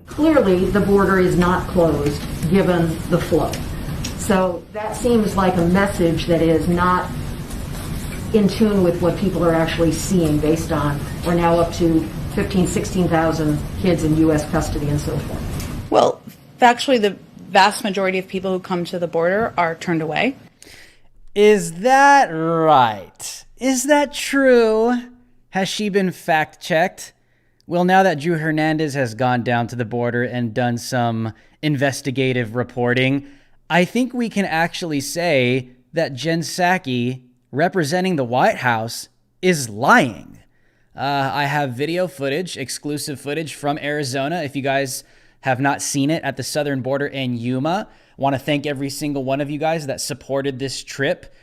Clearly, the border is not closed given the flow. So that seems like a message that is not in tune with what people are actually seeing based on we're now up to 15,000, 16,000 kids in U.S. custody and so forth. Well, actually, the vast majority of people who come to the border are turned away. Is that right? Is that true? Has she been fact-checked? Well, now that Drew Hernandez has gone down to the border and done some investigative reporting, I think we can actually say that Jen Psaki, representing the White House, is lying. I have video footage, exclusive footage from Arizona. If you guys have not seen it at the southern border in Yuma, I want to thank every single one of you guys that supported this trip.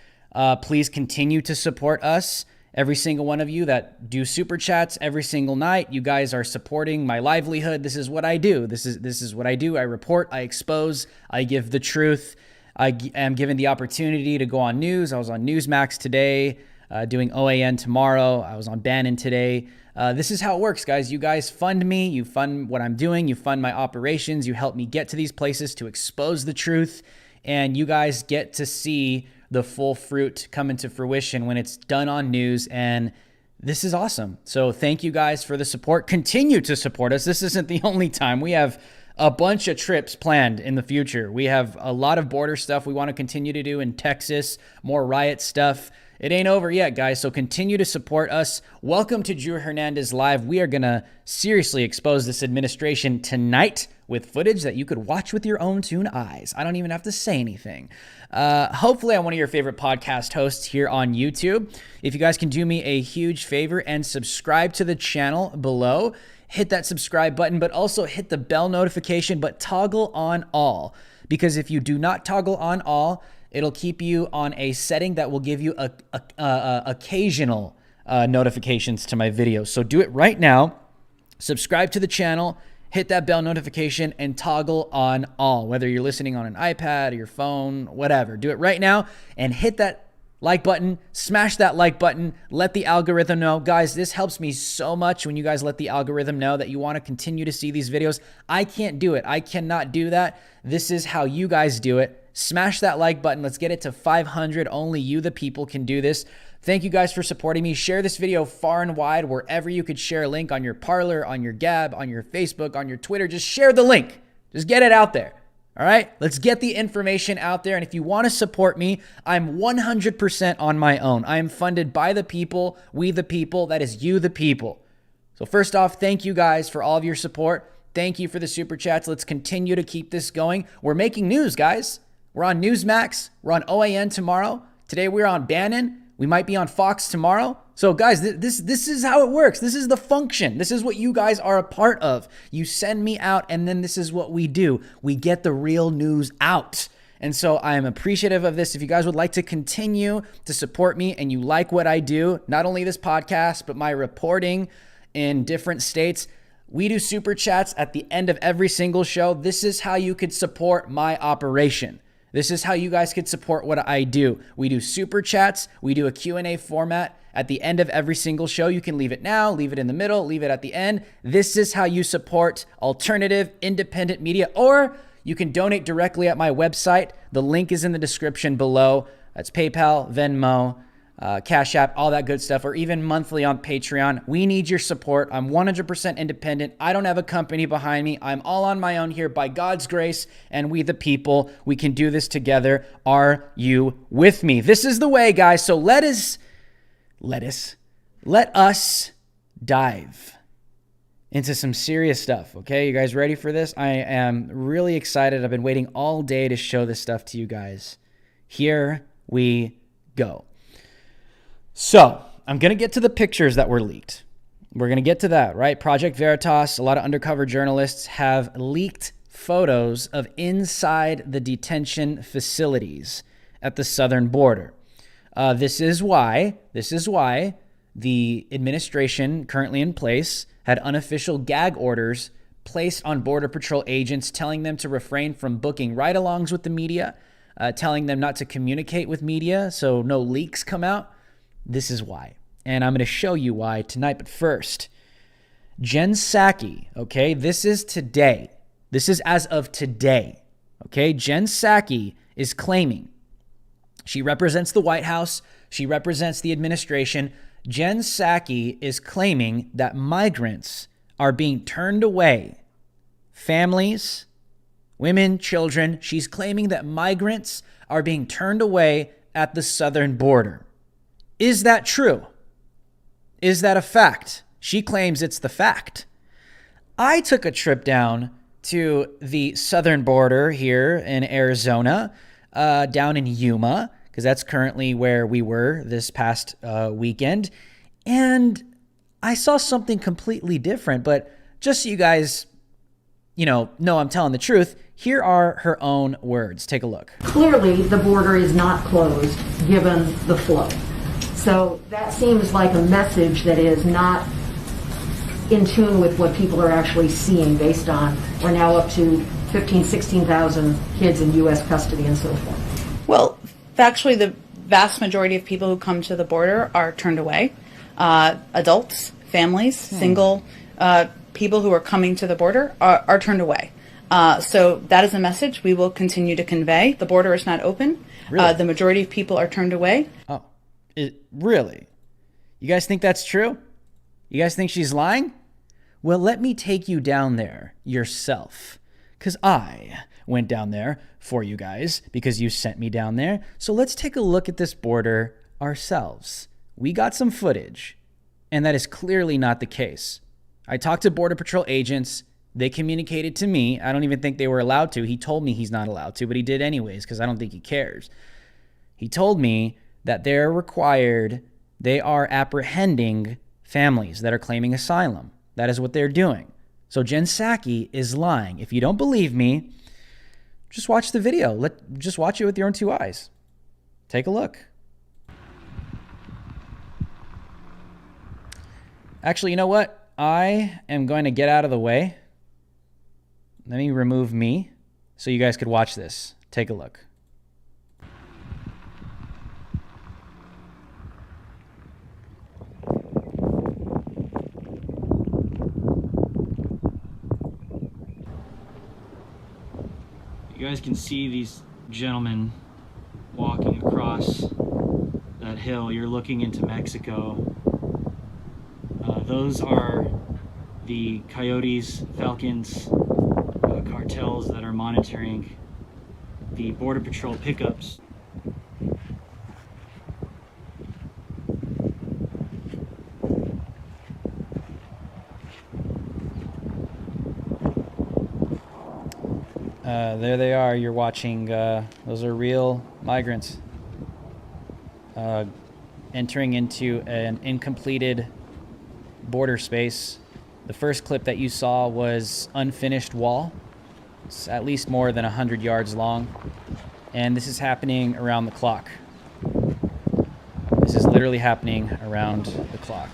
Please continue to support us. Every single one of you that do super chats every single night, you guys are supporting my livelihood. This is what I do. This is what I do. I report, I expose, I give the truth. I am given the opportunity to go on news. I was on Newsmax today, doing OAN tomorrow. I was on Bannon today. This is how it works, guys. You guys fund me. You fund what I'm doing. You fund my operations. You help me get to these places to expose the truth. And you guys get to see the full fruit come into fruition when it's done on news. And this is awesome. So thank you guys for the support. Continue to support us. This isn't the only time. We have a bunch of trips planned in the future. We have a lot of border stuff we want to continue to do in Texas, more riot stuff. It ain't over yet, guys, so continue to support us. Welcome to Drew Hernandez Live. We are going to seriously expose this administration tonight with footage that you could watch with your own two eyes. I don't even have to say anything. Hopefully, I'm one of your favorite podcast hosts here on YouTube. If you guys can do me a huge favor and subscribe to the channel below, hit that subscribe button, but also hit the bell notification, but toggle on all. Because if you do not toggle on all, it'll keep you on a setting that will give you occasional notifications to my videos. So do it right now. Subscribe to the channel, hit that bell notification, and toggle on all. Whether you're listening on an iPad or your phone, whatever. Do it right now and hit that like button. Smash that like button. Let the algorithm know. Guys, this helps me so much when you guys let the algorithm know that you want to continue to see these videos. I can't do it. I cannot do that. This is how you guys do it. Smash that like button. Let's get it to 500. Only you, the people, can do this. Thank you guys for supporting me. Share this video far and wide, wherever you could share a link on your Parler, on your Gab, on your Facebook, on your Twitter. Just share the link. Just get it out there. All right, let's get the information out there. And if you want to support me, I'm 100% on my own. I am funded by the people, we the people, that is you the people. So first off, thank you guys for all of your support. Thank you for the super chats. Let's continue to keep this going. We're making news, guys. We're on Newsmax. We're on OAN tomorrow. Today we're on Bannon. We might be on Fox tomorrow. So guys, this is how it works. This is the function. This is what you guys are a part of. You send me out, and then this is what we do. We get the real news out. And so I am appreciative of this. If you guys would like to continue to support me and you like what I do, not only this podcast, but my reporting in different states, we do super chats at the end of every single show. This is how you could support my operation. This is how you guys could support what I do. We do super chats. We do a Q&A format at the end of every single show. You can leave it now, leave it in the middle, leave it at the end. This is how you support alternative, independent media, or you can donate directly at my website. The link is in the description below. That's PayPal, Venmo, Cash App, all that good stuff, or even monthly on Patreon. We need your support. I'm 100% independent. I don't have a company behind me. I'm all on my own here by God's grace, and we the people, we can do this together. Are you with me? This is the way, guys. So let us dive into some serious stuff, okay? You guys ready for this? I am really excited. I've been waiting all day to show this stuff to you guys. Here we go. So I'm going to get to the pictures that were leaked. We're going to get to that, right? Project Veritas, a lot of undercover journalists have leaked photos of inside the detention facilities at the southern border. This is why the administration currently in place had unofficial gag orders placed on Border Patrol agents telling them to refrain from booking ride-alongs with the media, telling them not to communicate with media so no leaks come out. This is why. And I'm going to show you why tonight. But first, Jen Psaki, okay? This is today. This is as of today, okay? Jen Psaki is claiming, she represents the White House. She represents the administration. Jen Psaki is claiming that migrants are being turned away. Families, women, children. She's claiming that migrants are being turned away at the southern border. Is that true? Is that a fact? She claims it's the fact. I took a trip down to the southern border here in Arizona, down in Yuma, because that's currently where we were this past weekend. And I saw something completely different. But just so you guys, know I'm telling the truth, here are her own words. Take a look. Clearly, the border is not closed given the flow. So that seems like a message that is not in tune with what people are actually seeing based on we're now up to 15,000, 16,000 kids in U.S. custody and so forth. Well, actually, the vast majority of people who come to the border are turned away. Adults, families, single people who are coming to the border are turned away. So that is a message we will continue to convey. The border is not open. Really? The majority of people are turned away. Oh, really? You guys think that's true? You guys think she's lying? Well, let me take you down there yourself, because I went down there for you guys because you sent me down there. So let's take a look at this border ourselves. We got some footage, and that is clearly not the case. I talked to Border Patrol agents. They communicated to me. I don't even think they were allowed to. He told me he's not allowed to, but he did anyways because I don't think he cares. He told me that they are apprehending families that are claiming asylum. That is what they're doing. So Jen Psaki is lying. If you don't believe me, just watch the video. Just watch it with your own two eyes. Take a look. Actually, you know what? I am going to get out of the way. Let me remove me so you guys could watch this. Take a look. You guys can see these gentlemen walking across that hill. You're looking into Mexico. Those are the coyotes, falcons, cartels that are monitoring the Border Patrol pickups. There they are. You're watching. Those are real migrants entering into an incompleted border space. The first clip that you saw was unfinished wall. It's at least more than 100 yards long. And this is happening around the clock. This is literally happening around the clock.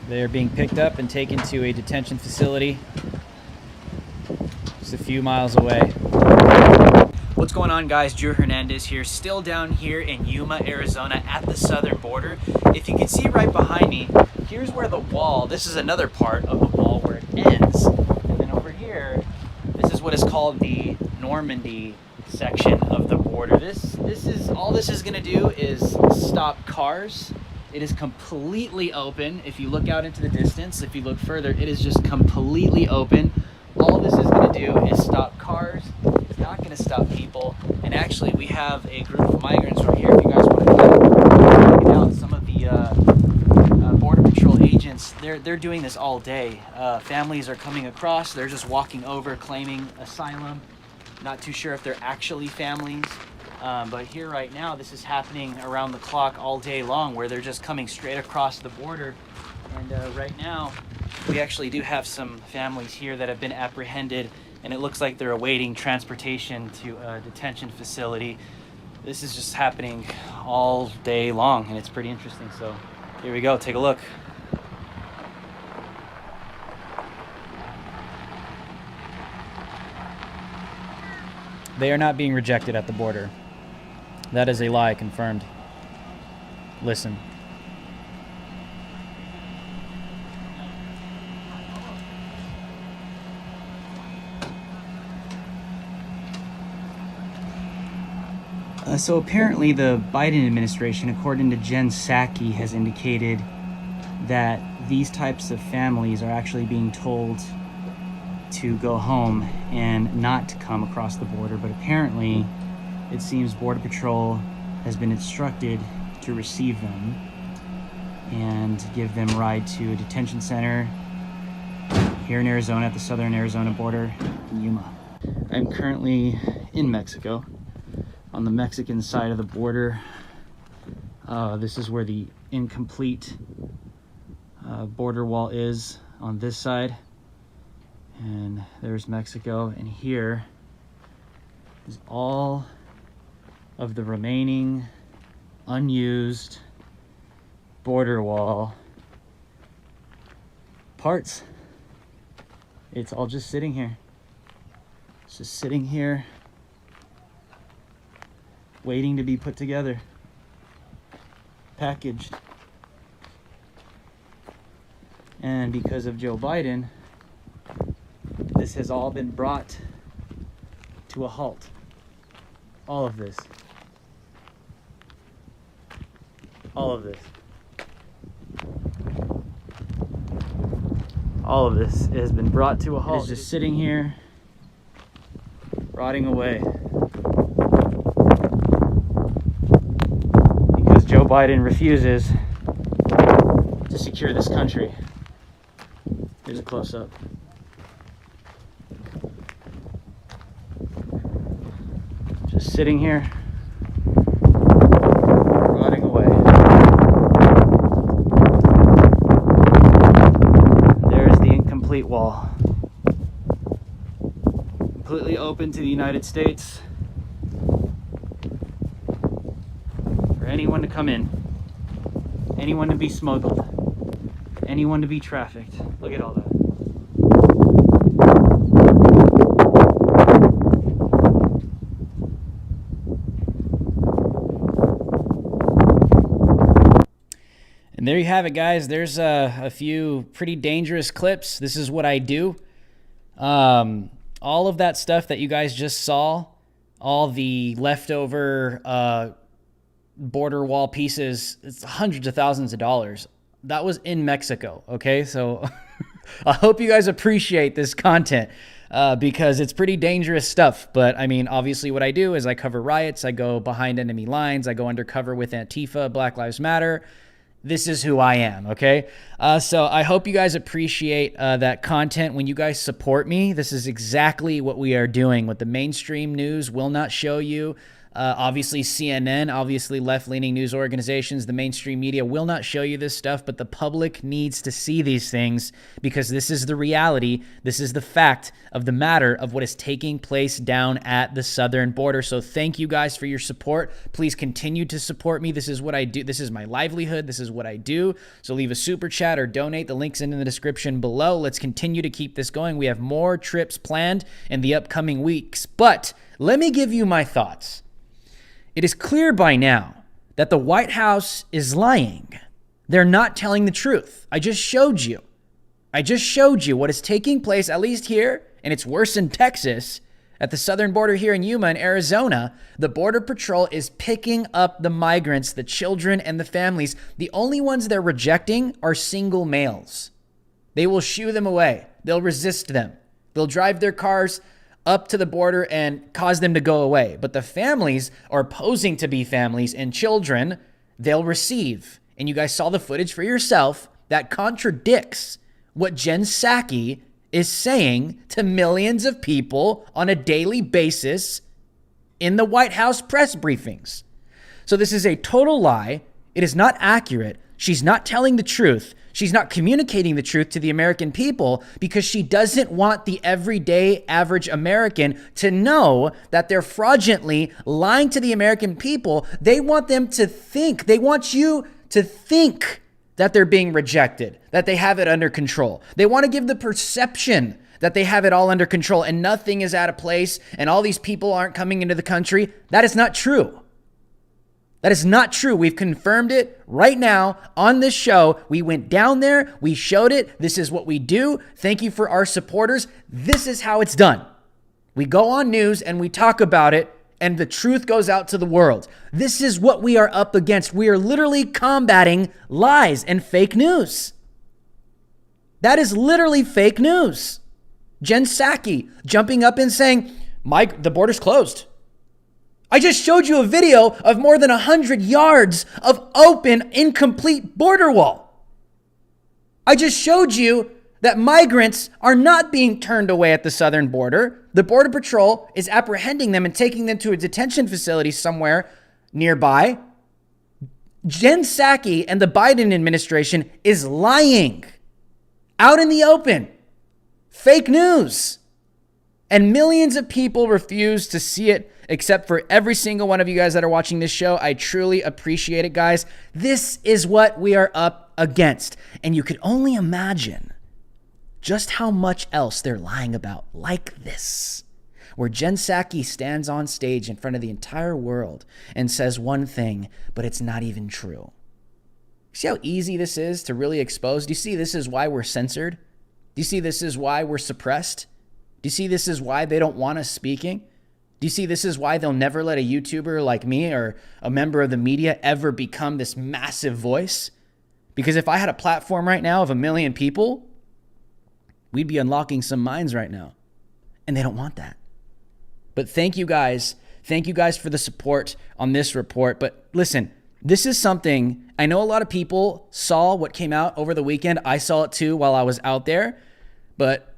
They are being picked up and taken to a detention facility just a few miles away. What's going on, guys? Drew Hernandez here, still down here in Yuma, Arizona at the southern border. If you can see right behind me, here's where the wall, this is another part of the wall where it ends. And then over here, this is what is called the Normandy section of the border. This is all this is going to do is stop cars. It is completely open. If you look out into the distance, if you look further, it is just completely open. All this is going to do is stop cars. It's not going to stop people. And actually, we have a group of migrants over here. If you guys want to check out some of the Border Patrol agents, they're doing this all day. Families are coming across. They're just walking over, claiming asylum. Not too sure if they're actually families. But here right now, this is happening around the clock all day long, where they're just coming straight across the border. And right now, we actually do have some families here that have been apprehended, and it looks like they're awaiting transportation to a detention facility. This is just happening all day long, and it's pretty interesting. So here we go, take a look. They are not being rejected at the border. That is a lie confirmed. Listen. So apparently the Biden administration, according to Jen Psaki, has indicated that these types of families are actually being told to go home and not to come across the border, but apparently it seems Border Patrol has been instructed to receive them and give them a ride to a detention center here in Arizona at the southern Arizona border in Yuma. I'm currently in Mexico on the Mexican side of the border. This is where the incomplete border wall is on this side. And there's Mexico, and here is all of the remaining unused border wall parts. It's all just sitting here. It's just sitting here waiting to be put together, packaged. And because of Joe Biden, this has all been brought to a halt. All of this. All of this. All of this has been brought to a halt. It's just sitting here, rotting away. Because Joe Biden refuses to secure this country. Here's a close-up. Just sitting here, rotting away. There's the incomplete wall. Completely open to the United States for anyone to come in, anyone to be smuggled, anyone to be trafficked. Look at all that. And there you have it, guys. There's a few pretty dangerous clips. This is what I do. All of that stuff that you guys just saw, all the leftover border wall pieces, it's hundreds of thousands of dollars. That was in Mexico, okay? So I hope you guys appreciate this content because it's pretty dangerous stuff. But, I mean, obviously what I do is I cover riots. I go behind enemy lines. I go undercover with Antifa, Black Lives Matter. This is who I am, okay? So I hope you guys appreciate that content. When you guys support me, this is exactly what we are doing. What the mainstream news will not show you. Obviously CNN, obviously left-leaning news organizations, the mainstream media will not show you this stuff, but the public needs to see these things because this is the reality. This is the fact of the matter of what is taking place down at the southern border. So thank you guys for your support. Please continue to support me. This is what I do. This is my livelihood. This is what I do. So leave a super chat or donate. The link's in the description below. Let's continue to keep this going. We have more trips planned in the upcoming weeks, but let me give you my thoughts. It is clear by now that the White House is lying. They're not telling the truth. I just showed you. What is taking place, at least here, and it's worse in Texas, at the southern border here in Yuma in Arizona. The Border Patrol is picking up the migrants, the children, and the families. The only ones they're rejecting are single males. They will shoo them away. They'll resist them. They'll drive their cars up to the border and cause them to go away. But the families are posing to be families and children they'll receive. And you guys saw the footage for yourself that contradicts what Jen Psaki is saying to millions of people on a daily basis in the White House press briefings. So this is a total lie. It is not accurate. She's not telling the truth. She's not communicating the truth to the American people because she doesn't want the everyday average American to know that they're fraudulently lying to the American people. They want them to think. They want you to think that they're being rejected, that they have it under control. They want to give the perception that they have it all under control and nothing is out of place and all these people aren't coming into the country. That is not true. That is not true. We've confirmed it right now on this show. We went down there. We showed it. This is what we do. Thank you for our supporters. This is how it's done. We go on news and we talk about it and the truth goes out to the world. This is what we are up against. We are literally combating lies and fake news. That is literally fake news. Jen Psaki jumping up and saying, the border's closed. I just showed you a video of more than 100 yards of open, incomplete border wall. I just showed you that migrants are not being turned away at the southern border. The Border Patrol is apprehending them and taking them to a detention facility somewhere nearby. Jen Psaki and the Biden administration is lying out in the open. Fake news. And millions of people refuse to see it, except for every single one of you guys that are watching this show. I truly appreciate it, guys. This is what we are up against. And you can only imagine just how much else they're lying about like this, where Jen Psaki stands on stage in front of the entire world and says one thing, but it's not even true. See how easy this is to really expose? Do you see this is why we're censored? Do you see this is why we're suppressed? Do you see this is why they don't want us speaking? Do you see this is why they'll never let a YouTuber like me or a member of the media ever become this massive voice? Because if I had a platform right now of 1 million people, we'd be unlocking some minds right now. And they don't want that. But thank you guys. Thank you guys for the support on this report. But listen, this is something, I know a lot of people saw what came out over the weekend. I saw it too while I was out there. But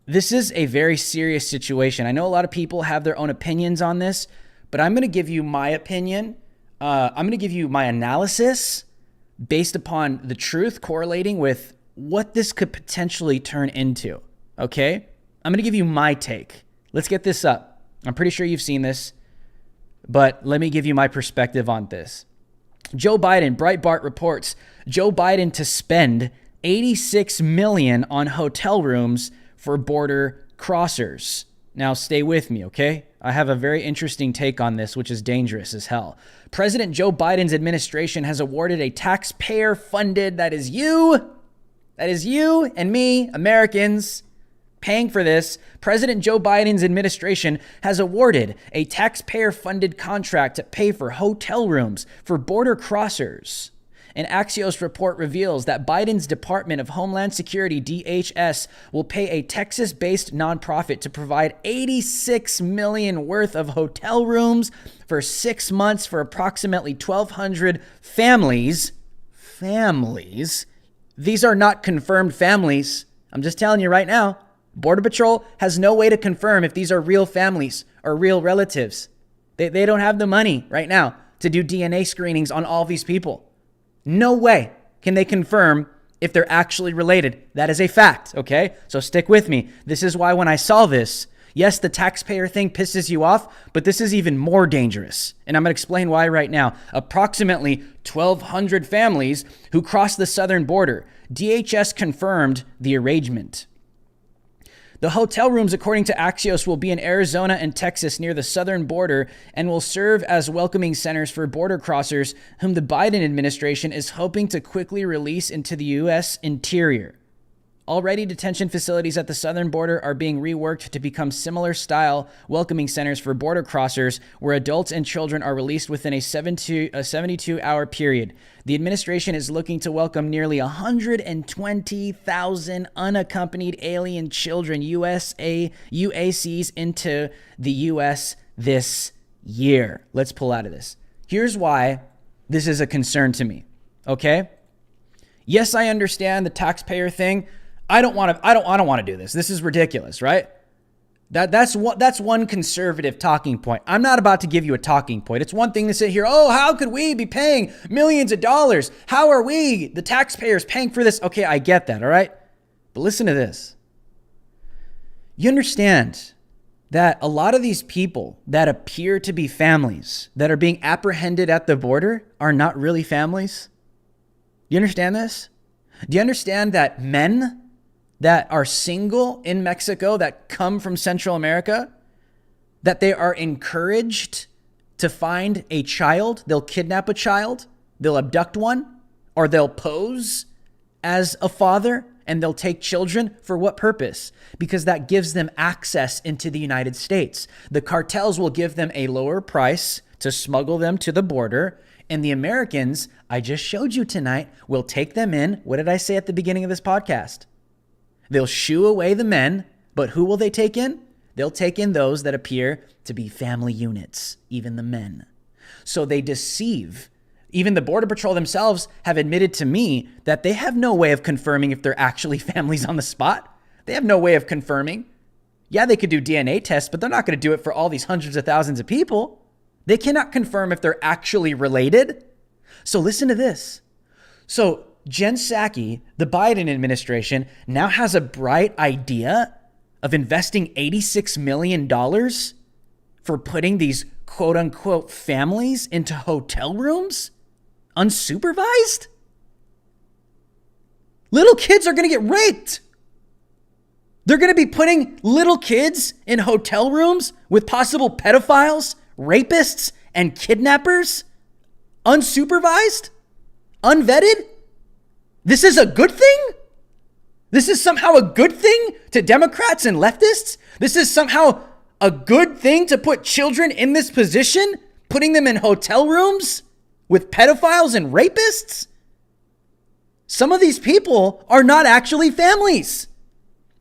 this is a very serious situation. I know a lot of people have their own opinions on this, but I'm going to give you my opinion. I'm going to give you my analysis based upon the truth correlating with what this could potentially turn into. Okay? I'm going to give you my take. Let's get this up. I'm pretty sure you've seen this, but let me give you my perspective on this. Joe Biden, Breitbart reports, Joe Biden to spend $86 million on hotel rooms for border crossers. Now stay with me, okay? I have a very interesting take on this, which is dangerous as hell. President Joe Biden's administration has awarded a taxpayer-funded, that is you and me, Americans, paying for this. President Joe Biden's administration has awarded a taxpayer-funded contract to pay for hotel rooms for border crossers. An Axios report reveals that Biden's Department of Homeland Security, DHS, will pay a Texas-based nonprofit to provide $86 million worth of hotel rooms for 6 months for approximately 1,200 families. Families? These are not confirmed families. I'm just telling you right now. Border Patrol has no way to confirm if these are real families or real relatives. They don't have the money right now to do DNA screenings on all these people. No way can they confirm if they're actually related. That is a fact, okay? So stick with me. This is why when I saw this, yes, the taxpayer thing pisses you off, but this is even more dangerous. And I'm going to explain why right now. Approximately 1,200 families who cross the southern border. DHS confirmed the arrangement. The hotel rooms, according to Axios, will be in Arizona and Texas near the southern border and will serve as welcoming centers for border crossers whom the Biden administration is hoping to quickly release into the U.S. interior. Already, detention facilities at the southern border are being reworked to become similar style welcoming centers for border crossers where adults and children are released within a 72-hour period. The administration is looking to welcome nearly 120,000 unaccompanied alien children, UACs, into the U.S. this year. Let's pull out of this. Here's why this is a concern to me, okay? Yes, I understand the taxpayer thing. I don't want to do this. This is ridiculous, right? That's one conservative talking point. I'm not about to give you a talking point. It's one thing to sit here, oh, how could we be paying millions of dollars? How are we, the taxpayers, paying for this? Okay, I get that, all right? But listen to this. You understand that a lot of these people that appear to be families that are being apprehended at the border are not really families? You understand this? Do you understand that men that are single in Mexico that come from Central America, that they are encouraged to find a child? They'll kidnap a child, they'll abduct one, or they'll pose as a father and they'll take children. For what purpose? Because that gives them access into the United States. The cartels will give them a lower price to smuggle them to the border. And the Americans, I just showed you tonight, will take them in. What did I say at the beginning of this podcast? They'll shoo away the men, but who will they take in? They'll take in those that appear to be family units, even the men. So they deceive. Even the Border Patrol themselves have admitted to me that they have no way of confirming if they're actually families on the spot. They have no way of confirming. Yeah, they could do DNA tests, but they're not going to do it for all these hundreds of thousands of people. They cannot confirm if they're actually related. So listen to this. So Jen Psaki, the Biden administration, now has a bright idea of investing $86 million for putting these quote unquote families into hotel rooms unsupervised. Little kids are going to get raped. They're going to be putting little kids in hotel rooms with possible pedophiles, rapists, and kidnappers, unsupervised, unvetted. This is a good thing? This is somehow a good thing to Democrats and leftists? This is somehow a good thing to put children in this position, putting them in hotel rooms with pedophiles and rapists? Some of these people are not actually families.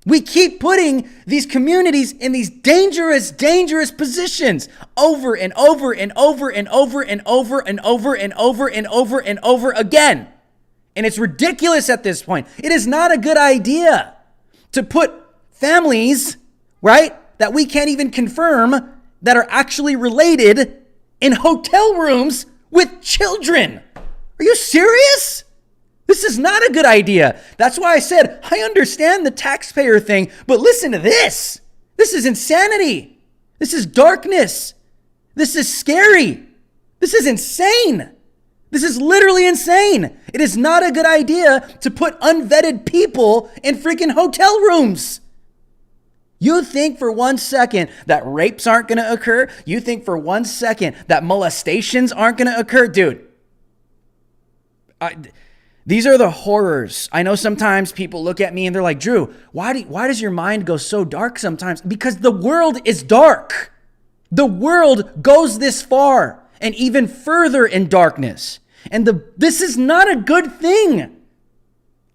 We keep putting these communities in these dangerous, dangerous positions over and over and over and over and over and over and over and over and over again. And it's ridiculous at this point. It is not a good idea to put families, right, that we can't even confirm that are actually related in hotel rooms with children. Are you serious? This is not a good idea. That's why I said, I understand the taxpayer thing, but listen to this. This is insanity. This is darkness. This is scary. This is insane. This is literally insane. It is not a good idea to put unvetted people in freaking hotel rooms. You think for 1 second that rapes aren't going to occur? You think for 1 second that molestations aren't going to occur? Dude, these are the horrors. I know sometimes people look at me and they're like, Drew, why does your mind go so dark sometimes? Because the world is dark. The world goes this far and even further in darkness. And this is not a good thing.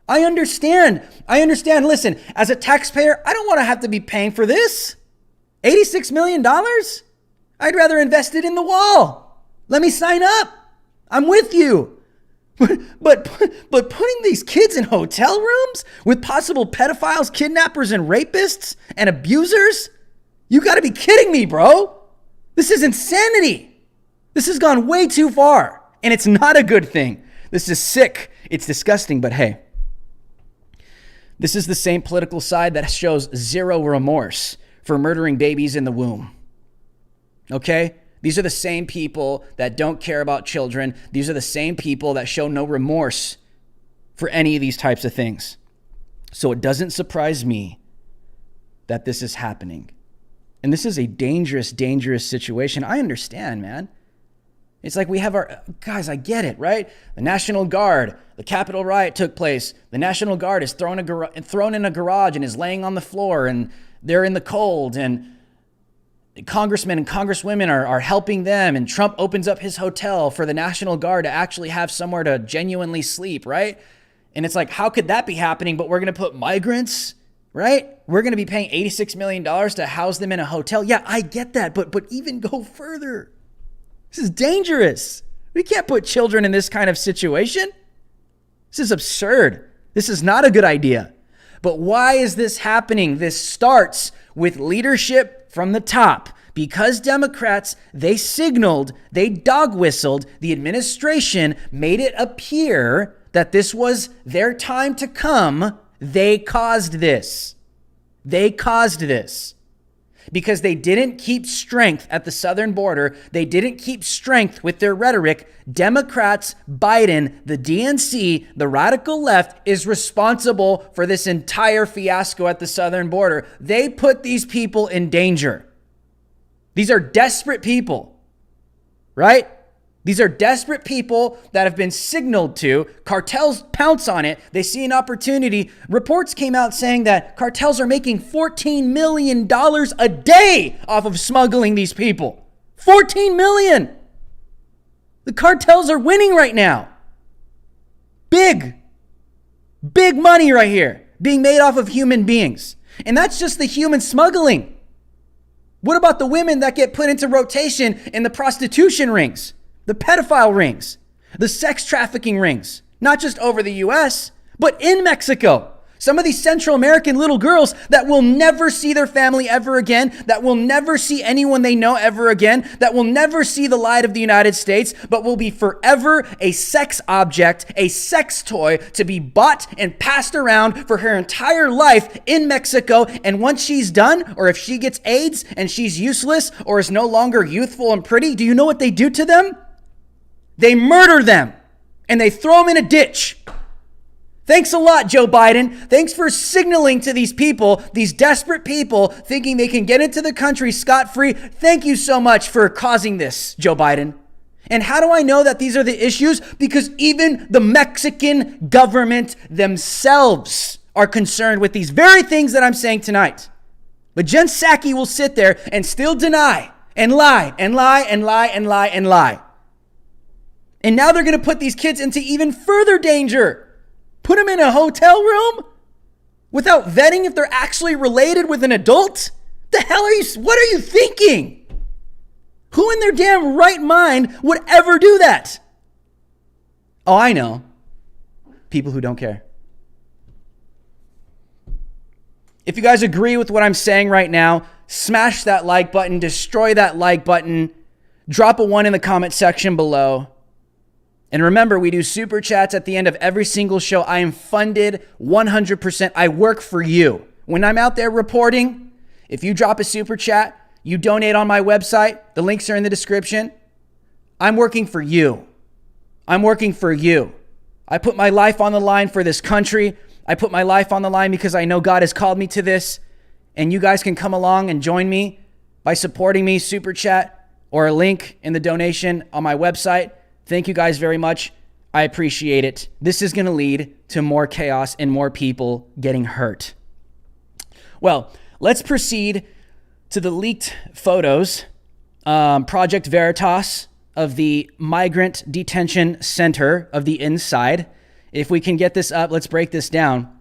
I understand. Listen, as a taxpayer, I don't want to have to be paying for this. $86 million? I'd rather invest it in the wall. Let me sign up. I'm with you. But putting these kids in hotel rooms with possible pedophiles, kidnappers, and rapists and abusers? You got to be kidding me, bro. This is insanity. This has gone way too far, and it's not a good thing. This is sick. It's disgusting, but hey, this is the same political side that shows zero remorse for murdering babies in the womb. Okay? These are the same people that don't care about children. These are the same people that show no remorse for any of these types of things. So it doesn't surprise me that this is happening. And this is a dangerous, dangerous situation. I understand, man. It's like we have guys, I get it, right? The National Guard, the Capitol riot took place. The National Guard is thrown in a garage and is laying on the floor, and they're in the cold, and congressmen and congresswomen are helping them, and Trump opens up his hotel for the National Guard to actually have somewhere to genuinely sleep, right? And it's like, how could that be happening? But we're going to put migrants, right? We're going to be paying $86 million to house them in a hotel. Yeah, I get that, but even go further. This is dangerous. We can't put children in this kind of situation. This is absurd. This is not a good idea. But why is this happening? This starts with leadership from the top. Because Democrats, they signaled, they dog whistled, the administration made it appear that this was their time to come. They caused this. They caused this. Because they didn't keep strength at the southern border. They didn't keep strength with their rhetoric. Democrats, Biden, the DNC, the radical left is responsible for this entire fiasco at the southern border. They put these people in danger. These are desperate people, right? These are desperate people that have been signaled to. Cartels pounce on it. They see an opportunity. Reports came out saying that cartels are making $14 million a day off of smuggling these people. $14 million. The cartels are winning right now. Big money right here being made off of human beings. And that's just the human smuggling. What about the women that get put into rotation in the prostitution rings? The pedophile rings, the sex trafficking rings, not just over the U.S., but in Mexico. Some of these Central American little girls that will never see their family ever again, that will never see anyone they know ever again, that will never see the light of the United States, but will be forever a sex object, a sex toy to be bought and passed around for her entire life in Mexico. And once she's done, or if she gets AIDS and she's useless or is no longer youthful and pretty, do you know what they do to them? They murder them and they throw them in a ditch. Thanks a lot, Joe Biden. Thanks for signaling to these people, these desperate people thinking they can get into the country scot-free. Thank you so much for causing this, Joe Biden. And how do I know that these are the issues? Because even the Mexican government themselves are concerned with these very things that I'm saying tonight. But Jen Psaki will sit there and still deny and lie and lie and lie and lie and lie. And now they're going to put these kids into even further danger. Put them in a hotel room without vetting if they're actually related with an adult? What are you thinking? Who in their damn right mind would ever do that? Oh, I know. People who don't care. If you guys agree with what I'm saying right now, smash that like button, destroy that like button, drop a 1 in the comment section below. And remember, we do super chats at the end of every single show. I am funded 100%. I work for you. When I'm out there reporting, if you drop a super chat, you donate on my website, the links are in the description. I'm working for you. I'm working for you. I put my life on the line for this country. I put my life on the line because I know God has called me to this. and you guys can come along and join me by supporting me, super chat, or a link in the donation on my website. Thank you guys very much. I appreciate it. This is going to lead to more chaos and more people getting hurt. Well, let's proceed to the leaked photos, Project Veritas of the Migrant Detention Center of the inside. If we can get this up, let's break this down.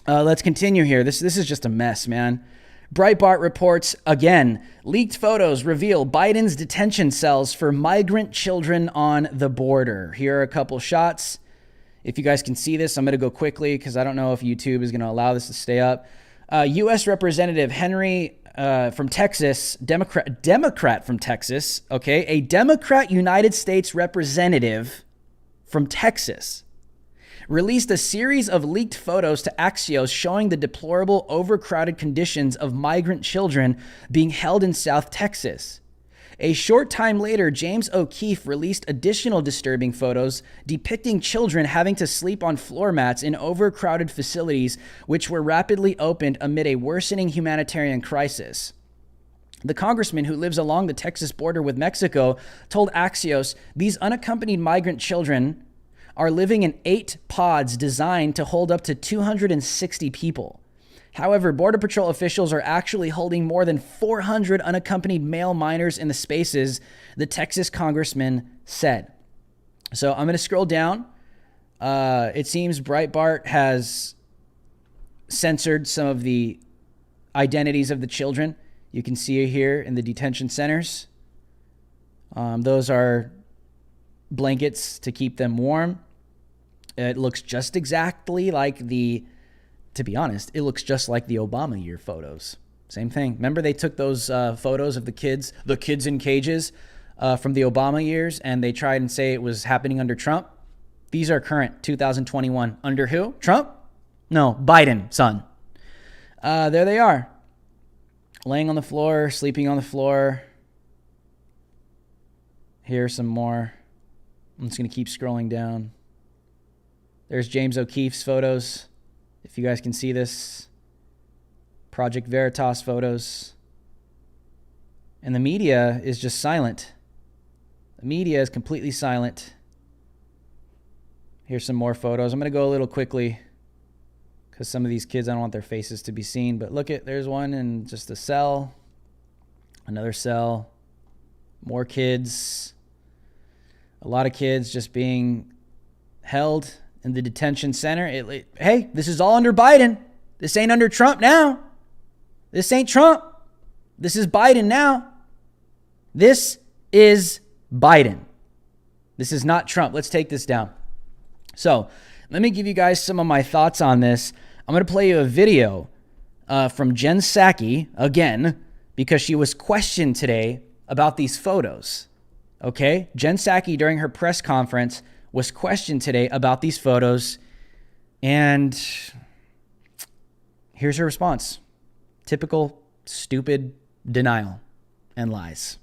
Let's continue here. This is just a mess, man. Breitbart reports again, leaked photos reveal Biden's detention cells for migrant children on the border. Here are a couple shots. If you guys can see this, I'm going to go quickly because I don't know if YouTube is going to allow this to stay up. U.S. Representative Henry from Texas, Democrat from Texas, okay, a Democrat United States representative from Texas, released a series of leaked photos to Axios showing the deplorable, overcrowded conditions of migrant children being held in South Texas. A short time later, James O'Keefe released additional disturbing photos depicting children having to sleep on floor mats in overcrowded facilities, which were rapidly opened amid a worsening humanitarian crisis. The congressman who lives along the Texas border with Mexico told Axios these unaccompanied migrant children are living in 8 pods designed to hold up to 260 people. However, Border Patrol officials are actually holding more than 400 unaccompanied male minors in the spaces, the Texas congressman said. So I'm going to scroll down. It seems Breitbart has censored some of the identities of the children. You can see here in the detention centers. Those are blankets to keep them warm. It looks just exactly like to be honest, it looks just like the Obama year photos. Same thing. Remember they took those photos of the kids in cages from the Obama years, and they tried and say it was happening under Trump? These are current, 2021. Under who? Trump? No, Biden, son. There they are. Laying on the floor, sleeping on the floor. Here's some more. I'm just going to keep scrolling down. There's James O'Keefe's photos. If you guys can see this. Project Veritas photos. And the media is just silent. The media is completely silent. Here's some more photos. I'm going to go a little quickly because some of these kids, I don't want their faces to be seen. But look at, there's one in just a cell. Another cell. More kids. A lot of kids just being held in the detention center. Hey, this is all under Biden. This ain't under Trump now. This ain't Trump. This is Biden now. This is Biden. This is not Trump. Let's take this down. So let me give you guys some of my thoughts on this. I'm going to play you a video from Jen Psaki, again, because she was questioned today about these photos. Okay? Jen Psaki, during her press conference, was questioned today about these photos, and here's her response. Typical stupid denial and lies.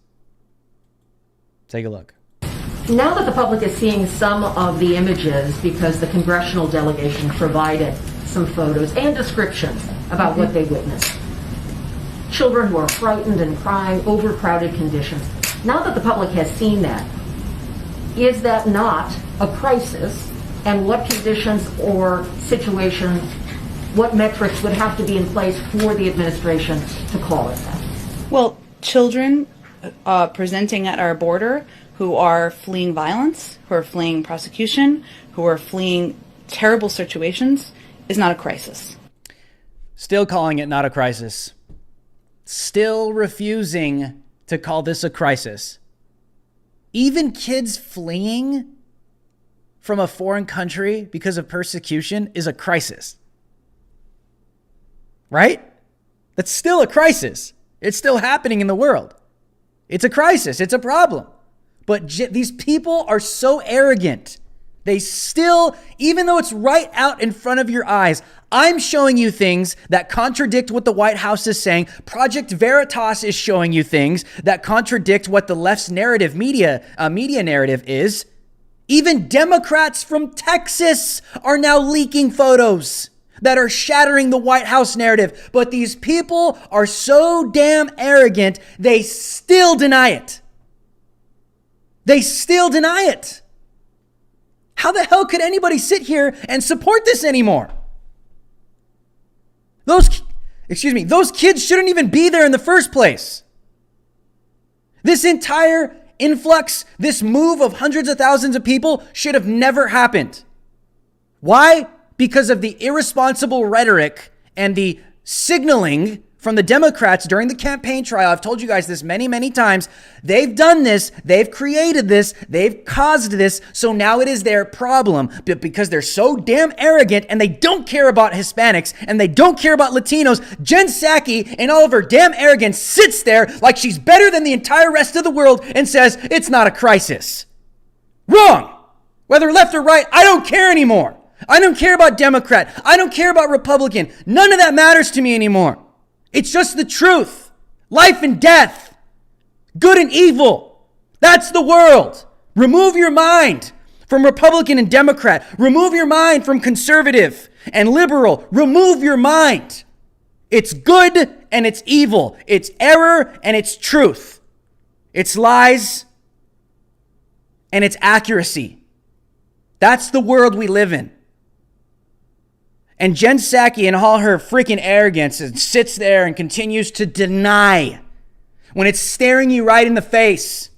Take a look. Now that the public is seeing some of the images, because the congressional delegation provided some photos and descriptions about what they witnessed, children who are frightened and crying, overcrowded conditions. Now that the public has seen that, is that not a crisis? And what conditions or situations, what metrics would have to be in place for the administration to call it that? Well, children presenting at our border who are fleeing violence, who are fleeing prosecution, who are fleeing terrible situations is not a crisis. Still calling it not a crisis. Still refusing to call this a crisis. Even kids fleeing from a foreign country because of persecution is a crisis. Right? That's still a crisis. It's still happening in the world. It's a crisis. It's a problem. But these people are so arrogant. They still, even though it's right out in front of your eyes, I'm showing you things that contradict what the White House is saying. Project Veritas is showing you things that contradict what the left's narrative, media narrative is. Even Democrats from Texas are now leaking photos. that are shattering the White House narrative. But these people are so damn arrogant, they still deny it. They still deny it. How the hell could anybody sit here and support this anymore? Those kids shouldn't even be there in the first place. This entire influx, this move of hundreds of thousands of people should have never happened. Why? Because of the irresponsible rhetoric and the signaling from the Democrats during the campaign trial. I've told you guys this many, many times. They've done this. They've created this. They've caused this. So now it is their problem. But because they're so damn arrogant and they don't care about Hispanics and they don't care about Latinos, Jen Psaki, in all of her damn arrogance, sits there like she's better than the entire rest of the world and says, it's not a crisis. Wrong. Whether left or right, I don't care anymore. I don't care about Democrat. I don't care about Republican. None of that matters to me anymore. It's just the truth. Life and death. Good and evil. That's the world. Remove your mind from Republican and Democrat. Remove your mind from conservative and liberal. Remove your mind. It's good and it's evil. It's error and it's truth. It's lies and it's accuracy. That's the world we live in. And Jen Psaki, in all her freaking arrogance, sits there and continues to deny when it's staring you right in the face,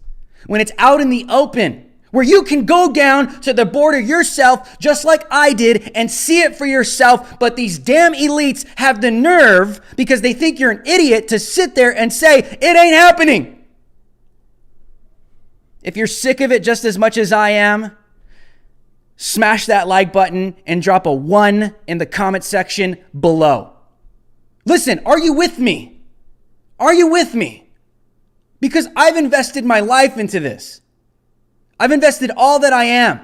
when it's out in the open, where you can go down to the border yourself, just like I did, and see it for yourself. But these damn elites have the nerve, because they think you're an idiot, to sit there and say, it ain't happening. If you're sick of it just as much as I am, smash that like button and drop a 1 in the comment section below. Listen, are you with me? Are you with me? Because I've invested my life into this. I've invested all that I am.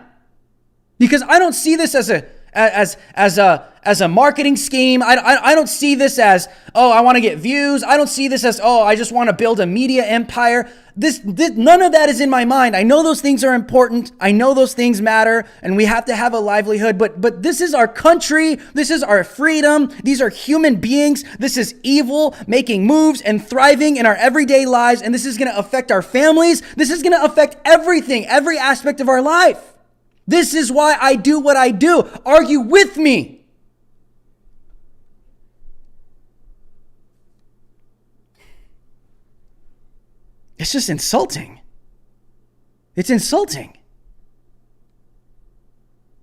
Because I don't see this as a marketing scheme. I don't see this as, oh, I want to get views. I don't see this as, oh, I just want to build a media empire. This none of that is in my mind. I know those things are important. I know those things matter, and we have to have a livelihood. But this is our country. This is our freedom. These are human beings. This is evil making moves and thriving in our everyday lives, and this is going to affect our families. This is going to affect everything, every aspect of our life. This is why I do what I do. Are you with me? It's just insulting. It's insulting.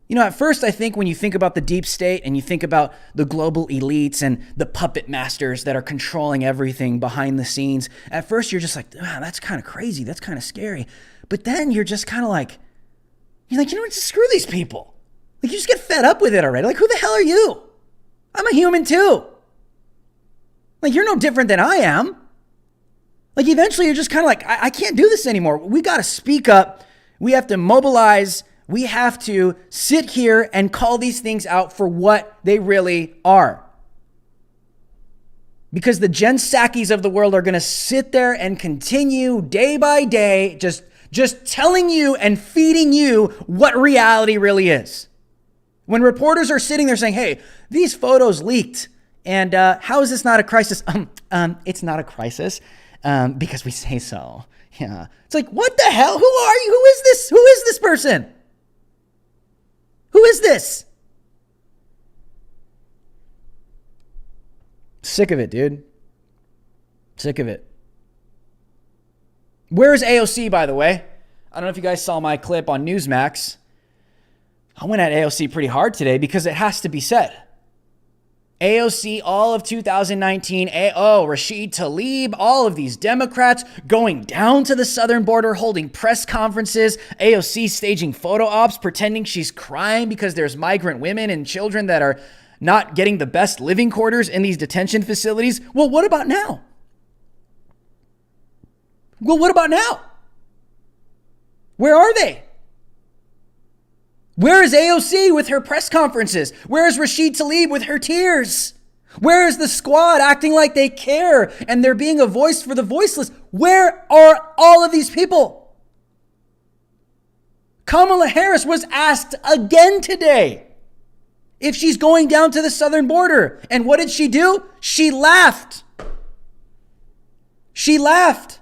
You know, at first I think when you think about the deep state and you think about the global elites and the puppet masters that are controlling everything behind the scenes, at first you're just like, wow, that's kind of crazy. That's kind of scary. But then you're just kind of like, you know what, just screw these people. Like, you just get fed up with it already. Like, who the hell are you? I'm a human too. Like, you're no different than I am. Like, eventually you're just kind of like, I can't do this anymore. We got to speak up. We have to mobilize. We have to sit here and call these things out for what they really are. Because the Jen Psakis of the world are going to sit there and continue day by day, just telling you and feeding you what reality really is. When reporters are sitting there saying, hey, these photos leaked, and how is this not a crisis? It's not a crisis. Because we say so. Yeah. It's like, what the hell? Who are you? Who is this? Who is this person? Who is this? Sick of it, dude. Sick of it. Where is AOC, by the way? I don't know if you guys saw my clip on Newsmax. I went at AOC pretty hard today because it has to be said. AOC all of 2019, Rashid Tlaib, all of these Democrats going down to the southern border, holding press conferences, AOC staging photo ops, pretending she's crying because there's migrant women and children that are not getting the best living quarters in these detention facilities. Well, what about now? Where are they? Where is AOC with her press conferences? Where is Rashid Tlaib with her tears? Where is the squad acting like they care and they're being a voice for the voiceless? Where are all of these people? Kamala Harris was asked again today. if she's going down to the southern border. And what did she do? She laughed. She laughed.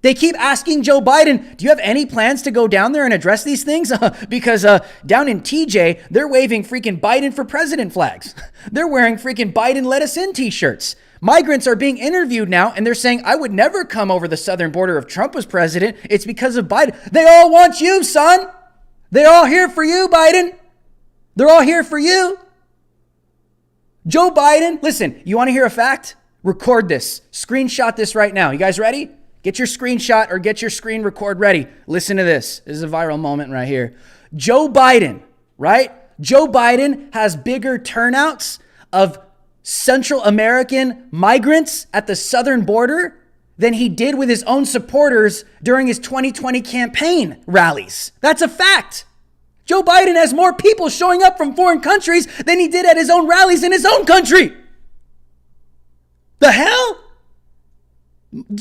They keep asking Joe Biden, do you have any plans to go down there and address these things? Because down in TJ, they're waving freaking Biden for president flags. They're wearing freaking Biden let us in t-shirts. Migrants are being interviewed now, and they're saying, I would never come over the southern border if Trump was president. It's because of Biden. They all want you, son. They're all here for you, Biden. They're all here for you. Joe Biden, listen, you want to hear a fact? Record this. Screenshot this right now. You guys ready? Get your screenshot or get your screen record ready. Listen to this. This is a viral moment right here. Joe Biden, right? Joe Biden has bigger turnouts of Central American migrants at the southern border than he did with his own supporters during his 2020 campaign rallies. That's a fact. Joe Biden has more people showing up from foreign countries than he did at his own rallies in his own country. The hell?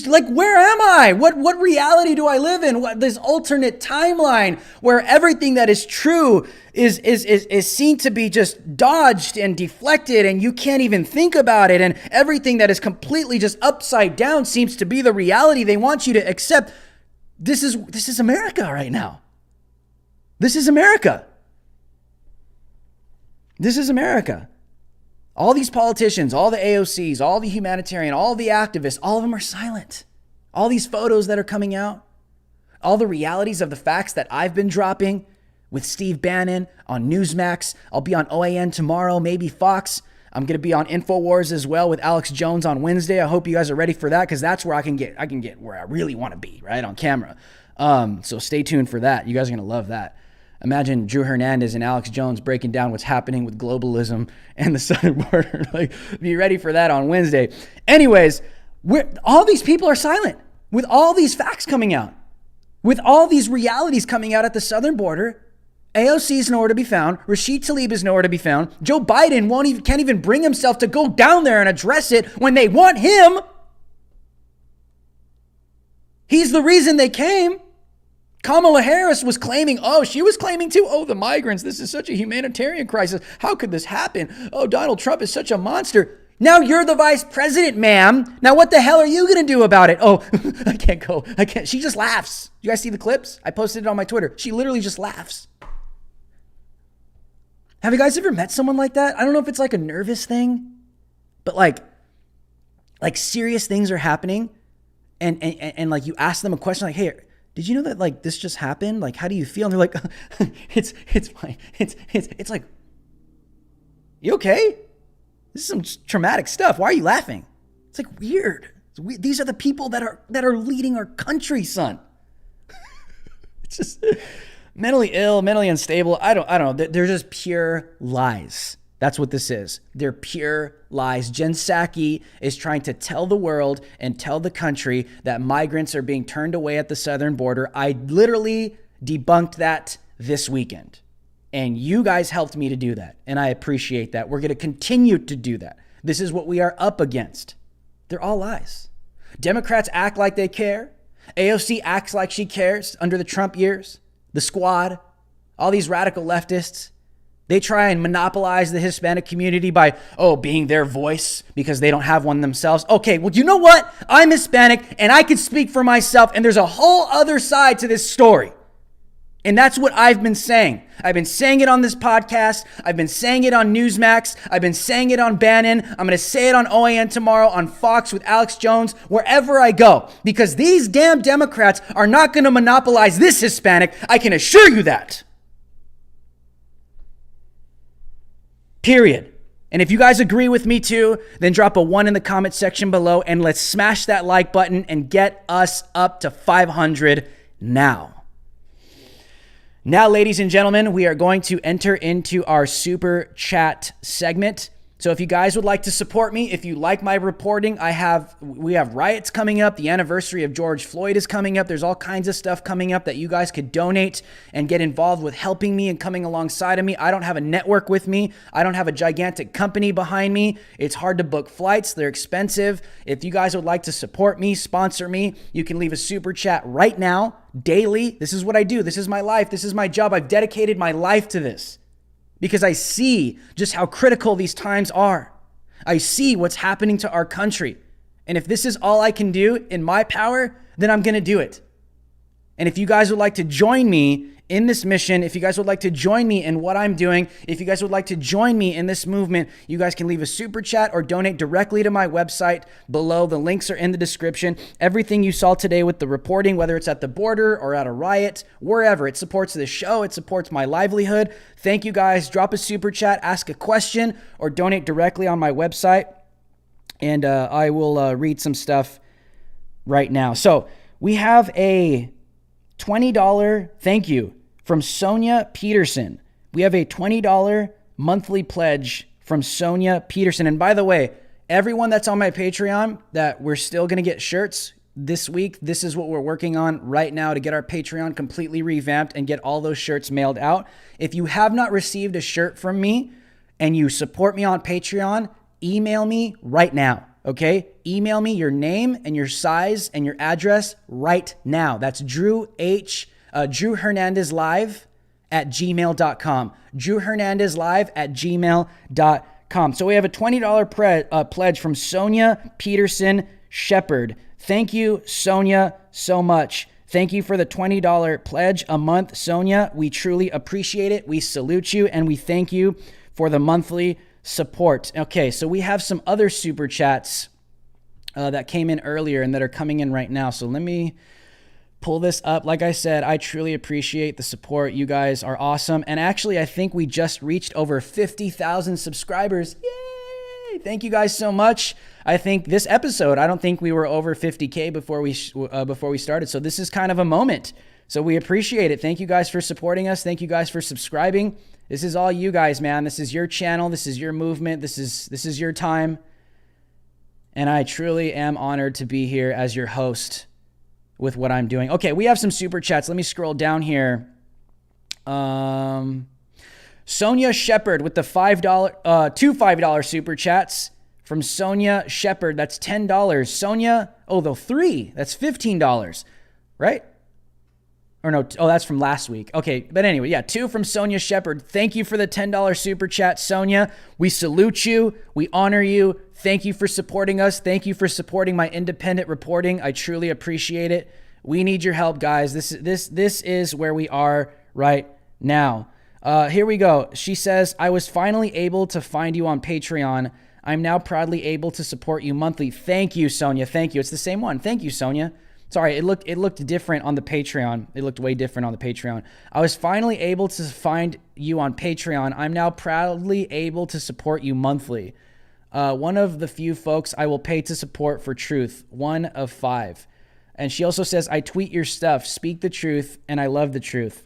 Like, where am I? What reality do I live in? What this alternate timeline where everything that is true is seen to be just dodged and deflected, and you can't even think about it, and everything that is completely just upside down seems to be the reality they want you to accept. This is America right now. This is America. This is America. All these politicians, all the AOCs, all the humanitarian, all the activists, all of them are silent. All these photos that are coming out, all the realities of the facts that I've been dropping with Steve Bannon on Newsmax. I'll be on OAN tomorrow, maybe Fox. I'm going to be on InfoWars as well with Alex Jones on Wednesday. I hope you guys are ready for that, because that's where I can get where I really want to be, right, on camera. So stay tuned for that. You guys are going to love that. Imagine Drew Hernandez and Alex Jones breaking down what's happening with globalism and the southern border. Like, be ready for that on Wednesday. Anyways, all these people are silent with all these facts coming out, with all these realities coming out at the southern border. AOC is nowhere to be found. Rashid Tlaib is nowhere to be found. Joe Biden can't even bring himself to go down there and address it when they want him. He's the reason they came. Kamala Harris was claiming, the migrants. This is such a humanitarian crisis. How could this happen? Oh, Donald Trump is such a monster. Now you're the vice president, ma'am. Now what the hell are you going to do about it? Oh, I can't go. I can't. She just laughs. You guys see the clips? I posted it on my Twitter. She literally just laughs. Have you guys ever met someone like that? I don't know if it's like a nervous thing, but like serious things are happening, and like you ask them a question like, hey, did you know that like this just happened? Like, how do you feel? And they're like, it's fine. It's like, you okay? This is some traumatic stuff. Why are you laughing? It's like weird. These are the people that are leading our country, son. It's just mentally ill, mentally unstable. I don't know. They're just pure lies. That's what this is. They're pure lies. Jen Psaki is trying to tell the world and tell the country that migrants are being turned away at the southern border. I literally debunked that this weekend. And you guys helped me to do that. And I appreciate that. We're going to continue to do that. This is what we are up against. They're all lies. Democrats act like they care. AOC acts like she cares under the Trump years. The squad, all these radical leftists. They try and monopolize the Hispanic community by, being their voice because they don't have one themselves. Okay, well, you know what? I'm Hispanic and I can speak for myself, and there's a whole other side to this story. And that's what I've been saying. I've been saying it on this podcast. I've been saying it on Newsmax. I've been saying it on Bannon. I'm going to say it on OAN tomorrow, on Fox with Alex Jones, wherever I go. Because these damn Democrats are not going to monopolize this Hispanic. I can assure you that. Period. And if you guys agree with me too, then drop a 1 in the comment section below, and let's smash that like button and get us up to 500 now. Now, ladies and gentlemen, we are going to enter into our super chat segment. So if you guys would like to support me, if you like my reporting, we have riots coming up. The anniversary of George Floyd is coming up. There's all kinds of stuff coming up that you guys could donate and get involved with helping me and coming alongside of me. I don't have a network with me. I don't have a gigantic company behind me. It's hard to book flights. They're expensive. If you guys would like to support me, sponsor me, you can leave a super chat right now, daily. This is what I do. This is my life. This is my job. I've dedicated my life to this. because I see just how critical these times are. I see what's happening to our country. And if this is all I can do in my power, then I'm going to do it. And if you guys would like to join me in this mission, if you guys would like to join me in what I'm doing, if you guys would like to join me in this movement, you guys can leave a super chat or donate directly to my website below. The links are in the description. Everything you saw today with the reporting, whether it's at the border or at a riot, wherever, it supports this show. It supports my livelihood. Thank you guys. Drop a super chat, ask a question, or donate directly on my website. And I will read some stuff right now. So we have a $20 thank you from Sonia Peterson. We have a $20 monthly pledge from Sonia Peterson. And by the way, everyone that's on my Patreon, that we're still going to get shirts this week. This is what we're working on right now to get our Patreon completely revamped and get all those shirts mailed out. If you have not received a shirt from me and you support me on Patreon, email me right now. Okay, email me your name and your size and your address right now. That's Drew Hernandez live at gmail.com. Drew Hernandez live at gmail.com. So we have a $20 pledge from Sonia Peterson Shepherd. Thank you, Sonia, so much. Thank you for the $20 pledge a month, Sonia. We truly appreciate it. We salute you and we thank you for the monthly support. Okay, so we have some other super chats that came in earlier and that are coming in right now. So let me pull this up. Like I said, I truly appreciate the support. You guys are awesome. And actually, I think we just reached over 50,000 subscribers. Yay! Thank you guys so much. I think this episode, I don't think we were over 50K before we started. So this is kind of a moment. So we appreciate it. Thank you guys for supporting us. Thank you guys for subscribing. This is all you guys, man. This is your channel. This is your movement. This is your time. And I truly am honored to be here as your host with what I'm doing. Okay, we have some super chats. Let me scroll down here. Sonia Shepherd with the two $5 super chats from Sonia Shepherd. That's $10. Sonia, three. That's $15, right? Or no, that's from last week. Okay, but anyway, yeah, two from Sonia Shepherd. Thank you for the $10 super chat, Sonia. We salute you. We honor you. Thank you for supporting us. Thank you for supporting my independent reporting. I truly appreciate it. We need your help, guys. This is where we are right now. Here we go. She says, I was finally able to find you on Patreon. I'm now proudly able to support you monthly. Thank you, Sonia. Thank you. It's the same one. Thank you, Sonia. Sorry, it looked different on the Patreon. It looked way different on the Patreon. I was finally able to find you on Patreon. I'm now proudly able to support you monthly. One of the few folks I will pay to support for truth. 1 of 5. And she also says, I tweet your stuff, speak the truth, and I love the truth.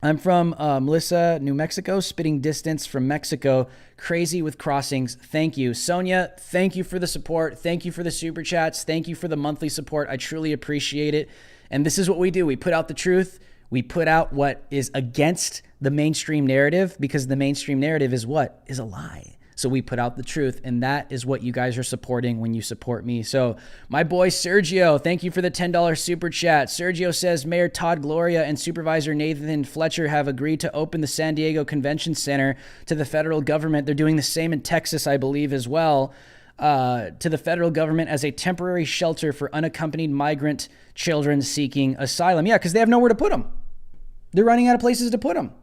I'm from Melissa, New Mexico, spitting distance from Mexico, crazy with crossings. Thank you. Sonia, thank you for the support. Thank you for the super chats. Thank you for the monthly support. I truly appreciate it. And this is what we do. We put out the truth. We put out what is against the mainstream narrative, because the mainstream narrative is what? Is a lie. So we put out the truth, and that is what you guys are supporting when you support me. So my boy Sergio, thank you for the $10 super chat. Sergio says, Mayor Todd Gloria and Supervisor Nathan Fletcher have agreed to open the San Diego Convention Center to the federal government. They're doing the same in Texas, I believe, as well, to the federal government as a temporary shelter for unaccompanied migrant children seeking asylum. Yeah, because they have nowhere to put them. They're running out of places to put them.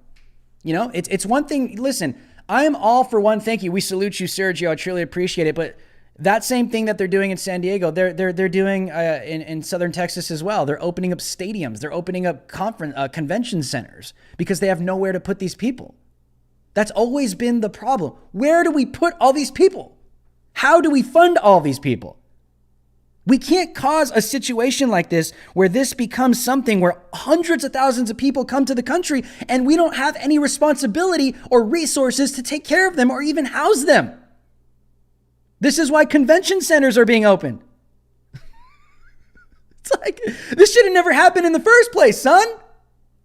You know, it's one thing. Listen, I am all for one. Thank you. We salute you, Sergio. I truly appreciate it. But that same thing that they're doing in San Diego, they're doing in Southern Texas as well. They're opening up stadiums. They're opening up convention centers because they have nowhere to put these people. That's always been the problem. Where do we put all these people? How do we fund all these people? We can't cause a situation like this where this becomes something where hundreds of thousands of people come to the country and we don't have any responsibility or resources to take care of them or even house them. This is why convention centers are being opened. It's like, this should have never happened in the first place, son.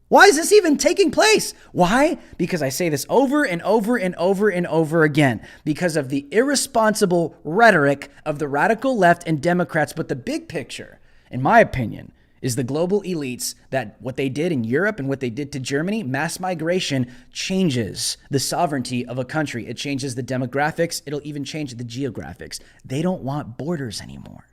Why is this even taking place? Why? Because I say this over and over and over and over again, because of the irresponsible rhetoric of the radical left and Democrats. But the big picture, in my opinion, is the global elites that what they did in Europe and what they did to Germany, mass migration changes the sovereignty of a country. It changes the demographics. It'll even change the geographics. They don't want borders anymore.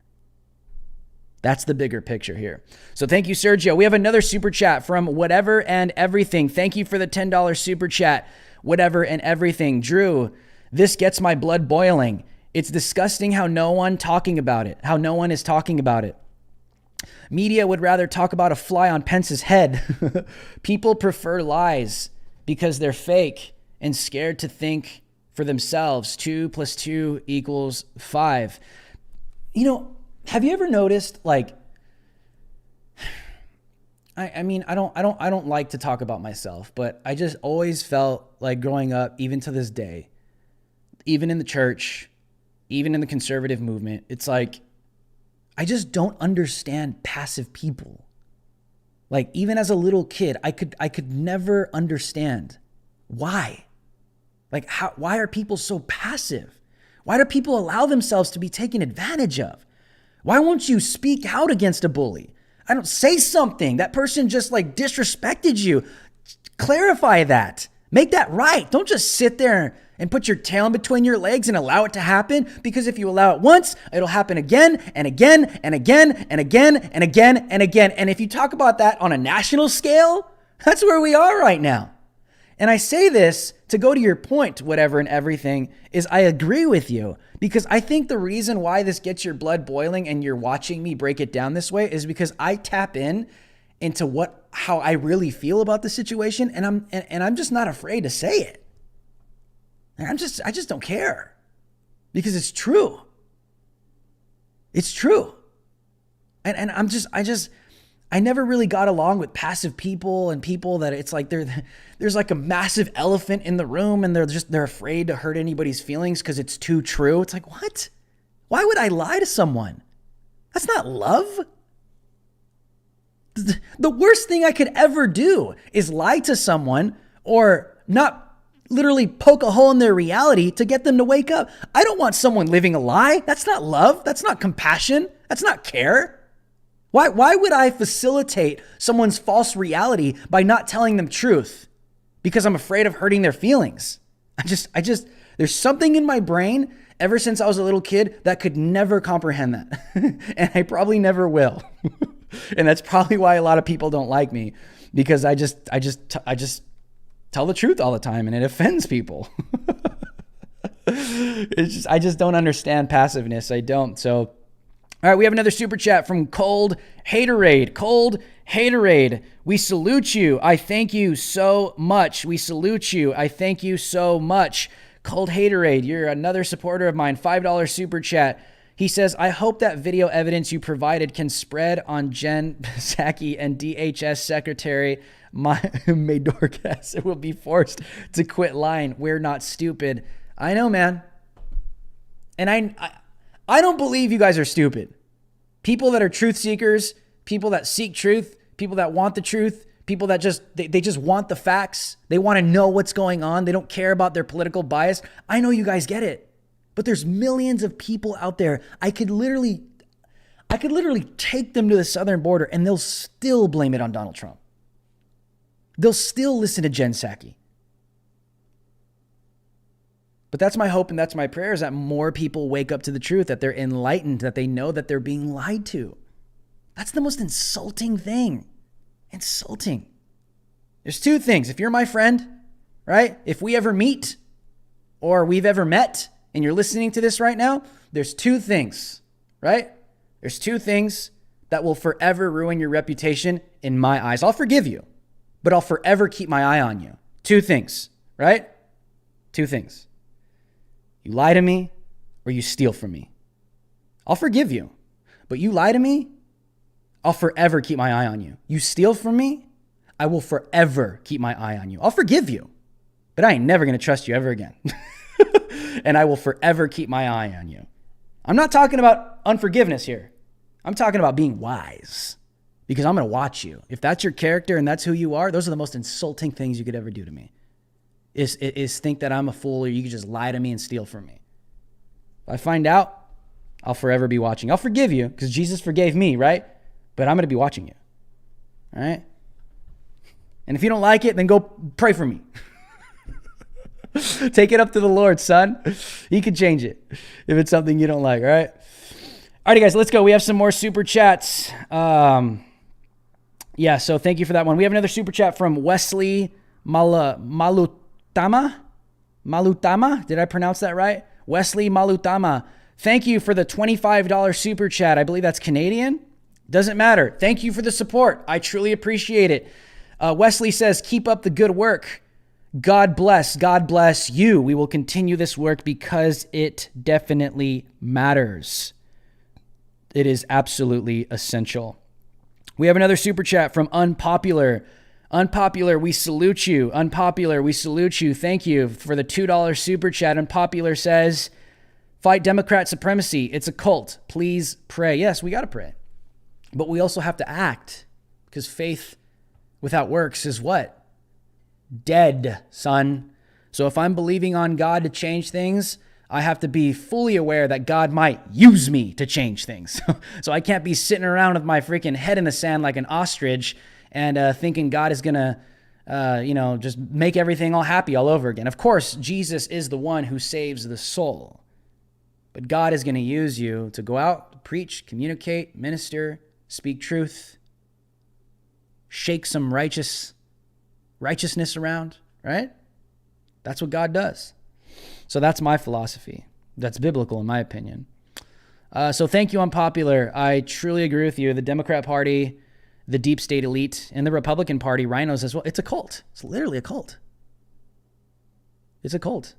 That's the bigger picture here. So thank you, Sergio. We have another super chat from Whatever and Everything. Thank you for the $10 super chat, Whatever and Everything. Drew, this gets my blood boiling. It's disgusting how no one is talking about it. Media would rather talk about a fly on Pence's head. People prefer lies because they're fake and scared to think for themselves. 2 + 2 = 5. You know, have you ever noticed, like, I mean, I don't like to talk about myself, but I just always felt like growing up, even to this day, even in the church, even in the conservative movement, it's like, I just don't understand passive people. Like, even as a little kid, I could never understand why. Like, why are people so passive? Why do people allow themselves to be taken advantage of? Why won't you speak out against a bully? I don't say something. That person just like disrespected you. Clarify that. Make that right. Don't just sit there and put your tail in between your legs and allow it to happen, because if you allow it once, it'll happen again and again and again and again and again and again. And if you talk about that on a national scale, that's where we are right now. And I say this to go to your point, Whatever and Everything, is I agree with you, because I think the reason why this gets your blood boiling and you're watching me break it down this way is because I tap into how I really feel about the situation, and I'm just not afraid to say it. I just don't care, because it's true. It's true. And I never really got along with passive people and people that it's like there's like a massive elephant in the room and they're afraid to hurt anybody's feelings because it's too true. It's like, what? Why would I lie to someone? That's not love. The worst thing I could ever do is lie to someone or not literally poke a hole in their reality to get them to wake up. I don't want someone living a lie. That's not love. That's not compassion. That's not care. Why would I facilitate someone's false reality by not telling them truth? Because I'm afraid of hurting their feelings. There's something in my brain ever since I was a little kid that could never comprehend that. And I probably never will. And that's probably why a lot of people don't like me, because I just tell the truth all the time and it offends people. I just don't understand passiveness. I don't. So, all right, we have another super chat from Cold Haterade. Cold Haterade, we salute you. I thank you so much. We salute you. I thank you so much. Cold Haterade, you're another supporter of mine. $5 super chat. He says, I hope that video evidence you provided can spread on Jen Psaki and DHS Secretary Mayorkas. It will be forced to quit lying. We're not stupid. I know, man. And I don't believe you guys are stupid. People that are truth seekers, people that seek truth, people that want the truth, people that they just want the facts. They want to know what's going on. They don't care about their political bias. I know you guys get it. But there's millions of people out there. I could literally take them to the southern border and they'll still blame it on Donald Trump. They'll still listen to Jen Psaki. But that's my hope and that's my prayer, is that more people wake up to the truth, that they're enlightened, that they know that they're being lied to. That's the most insulting thing. Insulting. There's two things. If you're my friend, right? If we ever meet or we've ever met and you're listening to this right now, there's two things, right? There's two things that will forever ruin your reputation in my eyes. I'll forgive you, but I'll forever keep my eye on you. Two things, right? Two things. You lie to me or you steal from me. I'll forgive you, but you lie to me, I'll forever keep my eye on you. You steal from me, I will forever keep my eye on you. I'll forgive you, but I ain't never going to trust you ever again. And I will forever keep my eye on you. I'm not talking about unforgiveness here. I'm talking about being wise, because I'm going to watch you. If that's your character and that's who you are, those are the most insulting things you could ever do to me. Is think that I'm a fool or you could just lie to me and steal from me. If I find out, I'll forever be watching. I'll forgive you because Jesus forgave me, right? but I'm going to be watching you. All right? And if you don't like it, then go pray for me. Take it up to the Lord, son. He can change it if it's something you don't like, all right? All right, guys, let's go. We have some more super chats. So thank you for that one. We have another super chat from Wesley Malutama. Malutama? Did I pronounce that right? Wesley Malutama. Thank you for the $25 super chat. I believe that's Canadian. Doesn't matter. Thank you for the support. I truly appreciate it. Wesley says, keep up the good work. God bless you. We will continue this work because it definitely matters. It is absolutely essential. We have another super chat from Unpopular. Unpopular, we salute you. Unpopular, we salute you. Thank you for the $2 super chat. Unpopular says, fight Democrat supremacy. It's a cult. Please pray. Yes, we got to pray. But we also have to act, because faith without works is what? Dead, son. So if I'm believing on God to change things, I have to be fully aware that God might use me to change things. So I can't be sitting around with my freaking head in the sand like an ostrich and thinking God is going to, just make everything all happy all over again. Of course, Jesus is the one who saves the soul. But God is going to use you to go out, preach, communicate, minister, speak truth, shake some righteousness around, right? That's what God does. So that's my philosophy. That's biblical in my opinion. So thank you, Unpopular. I truly agree with you. The Democrat Party, the deep state elite, and the Republican Party, rhinos as well. It's a cult. It's literally a cult. It's a cult.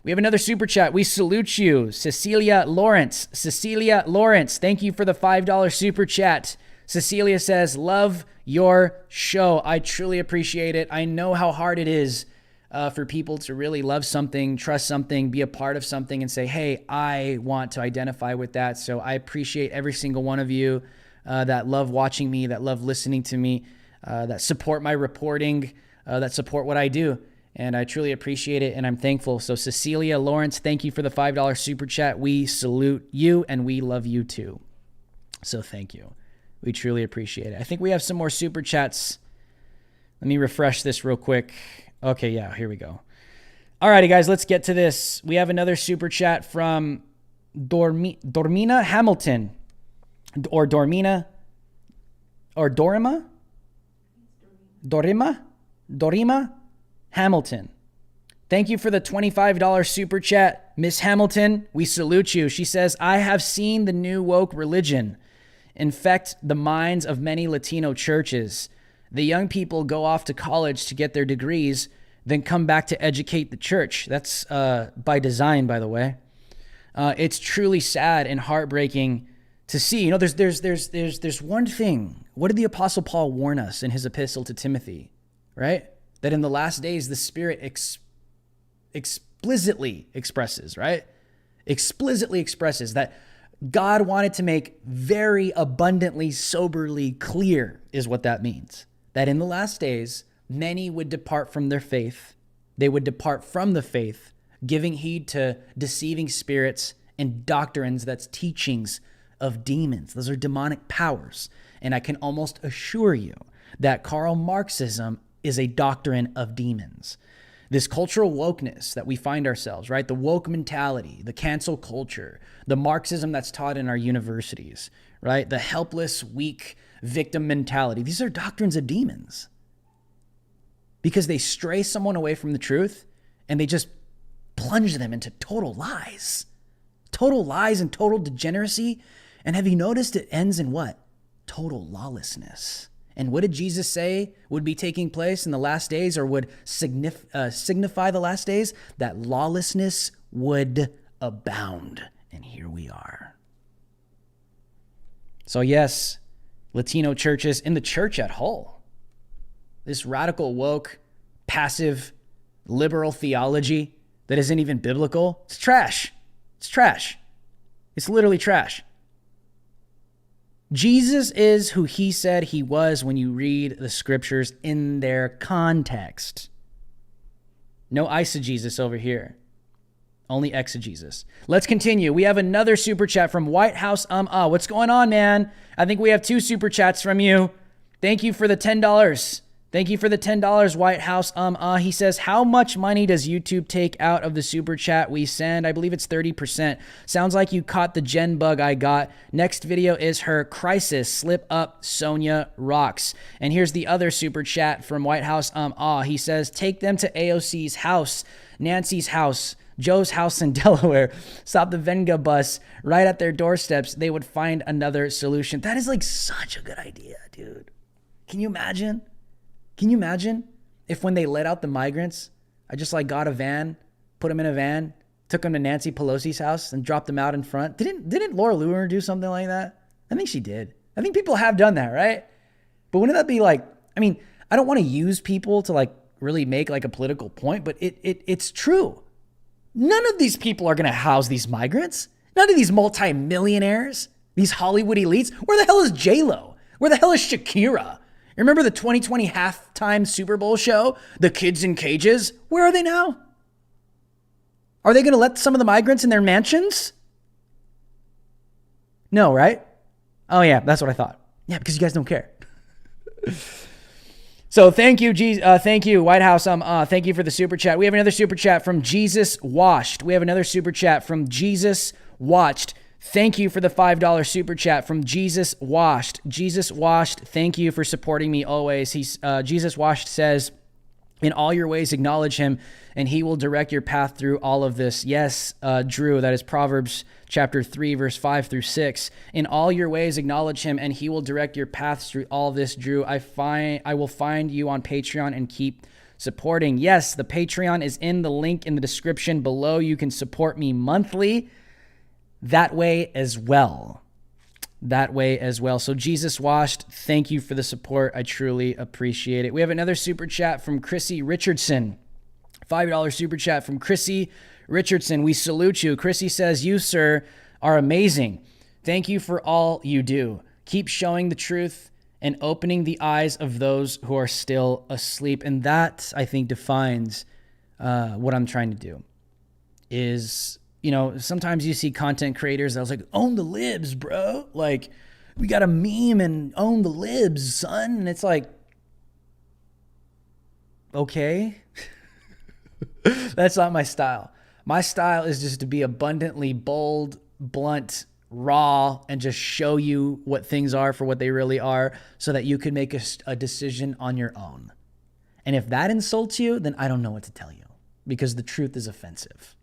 We have another super chat. We salute you, Cecilia Lawrence. Cecilia Lawrence, thank you for the $5 super chat. Cecilia says, love your show. I truly appreciate it. I know how hard it is for people to really love something, trust something, be a part of something, and say, hey, I want to identify with that. So I appreciate every single one of you that love watching me, that love listening to me, that support my reporting, that support what I do. And I truly appreciate it, and I'm thankful. So Cecilia Lawrence, thank you for the $5 super chat. We salute you, and we love you too. So thank you. We truly appreciate it. I think we have some more super chats. Let me refresh this real quick. Okay, yeah, here we go. All righty, guys, let's get to this. We have another super chat from Dormina Hamilton. Or Dormina. Or Dorima? Dorima Hamilton. Thank you for the $25 super chat. Miss Hamilton, we salute you. She says, I have seen the new woke religion infect the minds of many Latino churches. The young people go off to college to get their degrees, then come back to educate the church. That's by design, by the way. It's truly sad and heartbreaking to see. There's one thing. What did the Apostle Paul warn us in his epistle to Timothy, right? That in the last days, the Spirit explicitly expresses, right? Explicitly expresses that God wanted to make very abundantly, soberly clear is what that means. That in the last days, many would depart from their faith. They would depart from the faith, giving heed to deceiving spirits and doctrines, that's teachings of demons. Those are demonic powers. And I can almost assure you that Karl Marxism is a doctrine of demons. This cultural wokeness that we find ourselves, right? The woke mentality, the cancel culture, the Marxism that's taught in our universities, right? The helpless, weak victim mentality. These are doctrines of demons because they stray someone away from the truth and they just plunge them into total lies and total degeneracy. And have you noticed it ends in what? Total lawlessness. And what did Jesus say would be taking place in the last days, or would signify the last days? That lawlessness would abound. And here we are. So yes, Latino churches, in the church at whole, this radical, woke, passive, liberal theology that isn't even biblical, it's trash. It's trash. It's literally trash. Jesus is who he said he was when you read the scriptures in their context. No eisegesis over here. Only exegesis. Let's continue. We have another super chat from White House. What's going on, man? I think we have 2 super chats from you. Thank you for the $10. Thank you for the $10, White House. He says, how much money does YouTube take out of the super chat we send? I believe it's 30%. Sounds like you caught the gen bug I got. Next video is her crisis. Slip up, Sonia rocks. And here's the other super chat from White House. He says, take them to AOC's house, Nancy's house, Joe's house in Delaware. Stop the Venga bus right at their doorsteps. They would find another solution. That is like such a good idea, dude. Can you imagine? Can you imagine if when they let out the migrants, I just like got a van, put them in a van, took them to Nancy Pelosi's house and dropped them out in front? Didn't Laura Loomer do something like that? I think she did. I think people have done that, right? But wouldn't that be like, I mean, I don't want to use people to like really make like a political point, but it's true. None of these people are going to house these migrants. None of these multimillionaires, these Hollywood elites. Where the hell is J-Lo? Where the hell is Shakira? Remember the 2020 halftime Super Bowl show? The kids in cages? Where are they now? Are they going to let some of the migrants in their mansions? No, right? Oh yeah, that's what I thought. Yeah, because you guys don't care. So thank you, thank you, White House. Thank you for the super chat. We have another super chat from Jesus Washed. We have another super chat from Jesus Watched. Thank you for the $5 super chat from Jesus Washed. Jesus Washed, thank you for supporting me always. Jesus Washed says, in all your ways, acknowledge him, and he will direct your path through all of this. Yes, Drew, that is Proverbs chapter 3, verse 5 through 6. In all your ways, acknowledge him, and he will direct your paths through all this, Drew. I will find you on Patreon and keep supporting. Yes, the Patreon is in the link in the description below. You can support me monthly that way as well. So Jesus Washed, thank you for the support. I truly appreciate it. We have another super chat from Chrissy Richardson. $5 super chat from Chrissy Richardson. We salute you. Chrissy says, you, sir, are amazing. Thank you for all you do. Keep showing the truth and opening the eyes of those who are still asleep. And that, I think, defines what I'm trying to do. Is, you know, sometimes you see content creators that was like, own the libs, bro. Like, we got a meme and own the libs, son. And it's like, okay. That's not my style. My style is just to be abundantly bold, blunt, raw, and just show you what things are for what they really are so that you can make a decision on your own. And if that insults you, then I don't know what to tell you because the truth is offensive.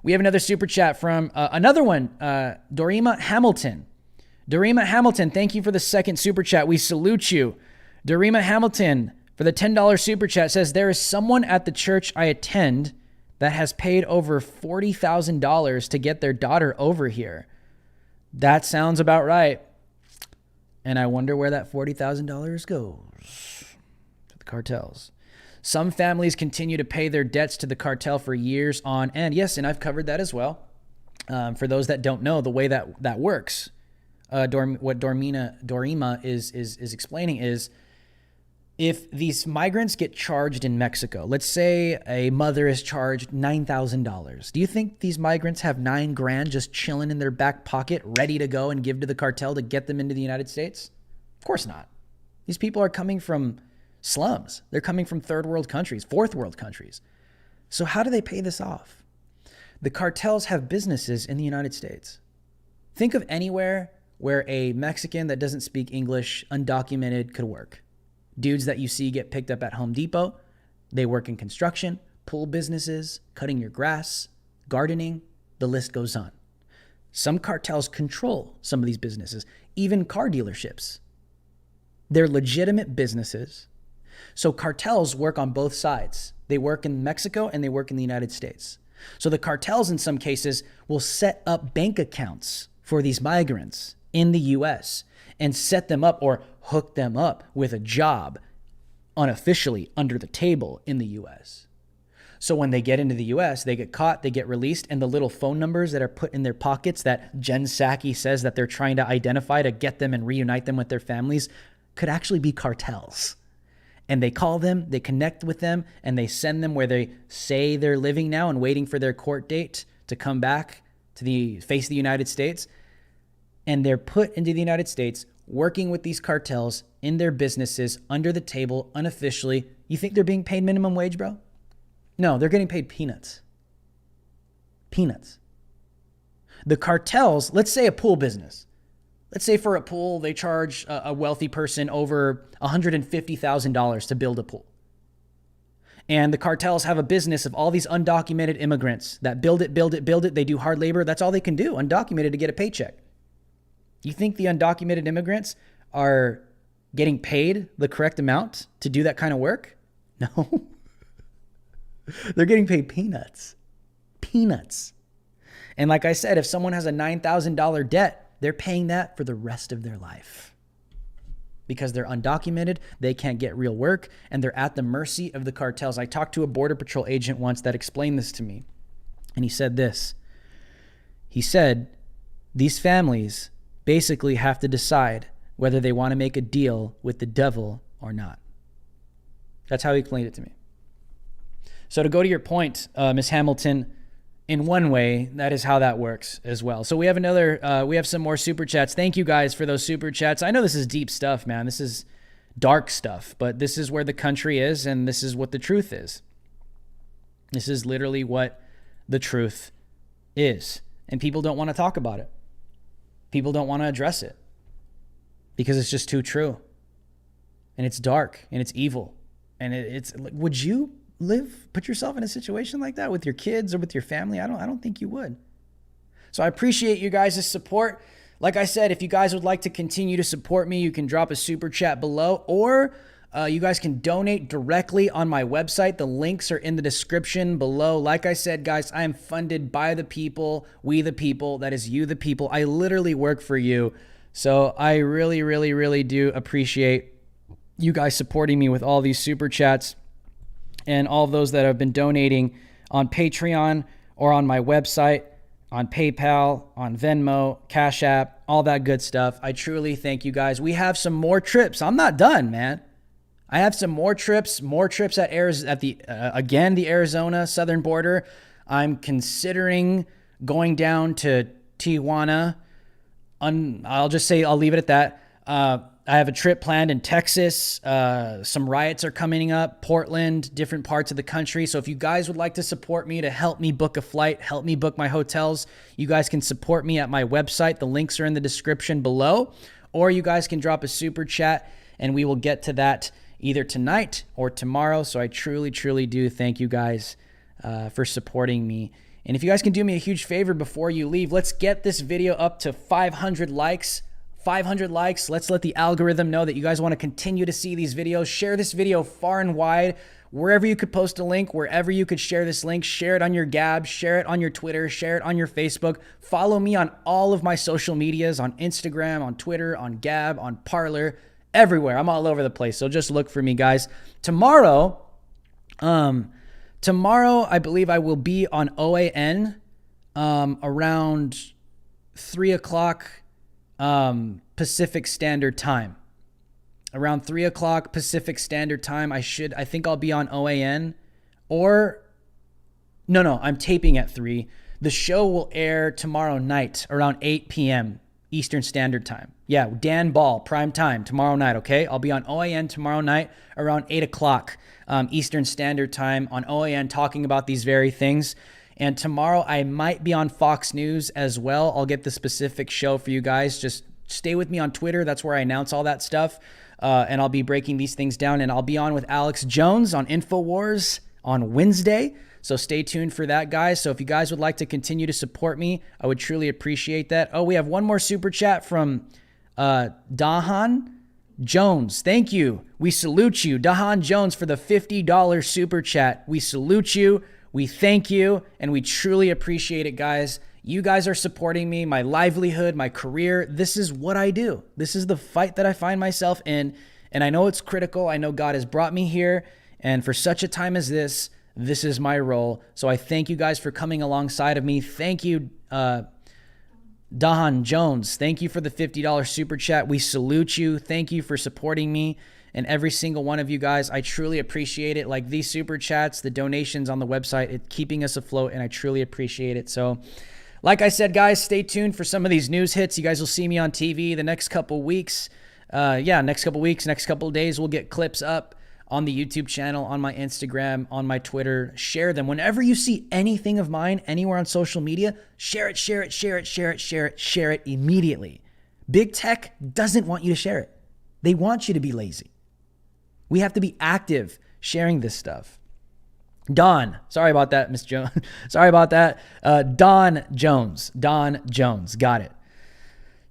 We have another super chat from another one, Dorima Hamilton. Dorima Hamilton, thank you for the second super chat. We salute you. Dorima Hamilton, for the $10 super chat, says, there is someone at the church I attend that has paid over $40,000 to get their daughter over here. That sounds about right. And I wonder where that $40,000 goes. To the cartels. Some families continue to pay their debts to the cartel for years on end. Yes, and I've covered that as well. For those that don't know, the way that works, what Dorima is explaining is, if these migrants get charged in Mexico, let's say a mother is charged $9,000. Do you think these migrants have $9,000 just chilling in their back pocket, ready to go and give to the cartel to get them into the United States? Of course not. These people are coming from slums. They're coming from third world countries, fourth world countries. So how do they pay this off? The cartels have businesses in the United States. Think of anywhere where a Mexican that doesn't speak English, undocumented, could work. Dudes that you see get picked up at Home Depot, they work in construction, pool businesses, cutting your grass, gardening, the list goes on. Some cartels control some of these businesses, even car dealerships. They're legitimate businesses. So cartels work on both sides. They work in Mexico and they work in the United States. So the cartels in some cases will set up bank accounts for these migrants in the US and set them up or hook them up with a job unofficially under the table in the US. So when they get into the US, they get caught, they get released, and the little phone numbers that are put in their pockets that Jen Psaki says that they're trying to identify to get them and reunite them with their families could actually be cartels. and they call them, they connect with them, and they send them where they say they're living now and waiting for their court date to come back to the face of the United States. And they're put into the United States working with these cartels in their businesses under the table, unofficially. You think they're being paid minimum wage, bro? No, they're getting paid peanuts. Peanuts. The cartels, let's say a pool business. Let's say for a pool, they charge a wealthy person over $150,000 to build a pool. And the cartels have a business of all these undocumented immigrants that build it. They do hard labor. That's all they can do, undocumented, to get a paycheck. You think the undocumented immigrants are getting paid the correct amount to do that kind of work? No. They're getting paid peanuts. Peanuts. And like I said, if someone has a $9,000 debt, they're paying that for the rest of their life. Because they're undocumented, they can't get real work, and they're at the mercy of the cartels. I talked to a Border Patrol agent once that explained this to me. And he said this. He said, these families basically have to decide whether they want to make a deal with the devil or not. That's how he explained it to me. So to go to your point, Ms. Hamilton, in one way, that is how that works as well. So we have some more super chats. Thank you guys for those super chats. I know this is deep stuff, man. This is dark stuff, but this is where the country is, and this is what the truth is. This is literally what the truth is. And people don't want to talk about it. People don't want to address it because it's just too true. And it's dark and it's evil. And it's, would you put yourself in a situation like that with your kids or with your family? I don't think you would. So I appreciate you guys' support. Like I said, if you guys would like to continue to support me, you can drop a super chat below, or you guys can donate directly on my website. The links are in the description below. Like I said, guys, I am funded by the people, we the people, that is you the people. I literally work for you. So I really, really, really do appreciate you guys supporting me with all these super chats. And all those that have been donating on Patreon or on my website, on PayPal, on Venmo, Cash App, all that good stuff. I truly thank you guys. We have some more trips. I'm not done, man. I have some more trips at the Arizona Southern Border. I'm considering going down to Tijuana. I'll leave it at that. I have a trip planned in Texas. Some riots are coming up, Portland, different parts of the country. So if you guys would like to support me, to help me book a flight, help me book my hotels, you guys can support me at my website. The links are in the description below, or you guys can drop a super chat and we will get to that either tonight or tomorrow. So I truly, truly do thank you guys for supporting me. And if you guys can do me a huge favor before you leave, let's get this video up to 500 likes. 500 likes. Let's let the algorithm know that you guys want to continue to see these videos. Share this video far and wide. Wherever you could post a link, wherever you could share this link, share it on your Gab, share it on your Twitter, share it on your Facebook. Follow me on all of my social medias, on Instagram, on Twitter, on Gab, on Parler, everywhere. I'm all over the place. So just look for me, guys. Tomorrow, I believe I will be on OAN around 3 o'clock Pacific Standard Time. Around 3 o'clock Pacific Standard Time, I think I'll be on OAN, or no, I'm taping at 3. The show will air tomorrow night around 8 p.m. Eastern Standard Time. Yeah, Dan Ball, prime time, tomorrow night, okay? I'll be on OAN tomorrow night around 8 o'clock Eastern Standard Time on OAN, talking about these very things. And tomorrow I might be on Fox News as well. I'll get the specific show for you guys. Just stay with me on Twitter. That's where I announce all that stuff. And I'll be breaking these things down. And I'll be on with Alex Jones on InfoWars on Wednesday. So stay tuned for that, guys. So if you guys would like to continue to support me, I would truly appreciate that. Oh, we have one more super chat from Dahan Jones. Thank you. We salute you. Dahan Jones for the $50 super chat. We salute you. We thank you, and we truly appreciate it, guys. You guys are supporting me, my livelihood, my career. This is what I do. This is the fight that I find myself in, and I know it's critical. I know God has brought me here, and for such a time as this is my role. So I thank you guys for coming alongside of me. Thank you, Dahan Jones. Thank you for the $50 super chat. We salute you. Thank you for supporting me. and every single one of you guys. I truly appreciate it. Like these super chats, the donations on the website, it's keeping us afloat, and I truly appreciate it. So like I said, guys, stay tuned for some of these news hits. You guys will see me on TV the next couple weeks. Next couple of days, we'll get clips up on the YouTube channel, on my Instagram, on my Twitter. Share them. Whenever you see anything of mine anywhere on social media, share it immediately. Big tech doesn't want you to share it. They want you to be lazy. We have to be active sharing this stuff. Don, sorry about that, Miss Jones. Sorry about that. Don Jones, got it.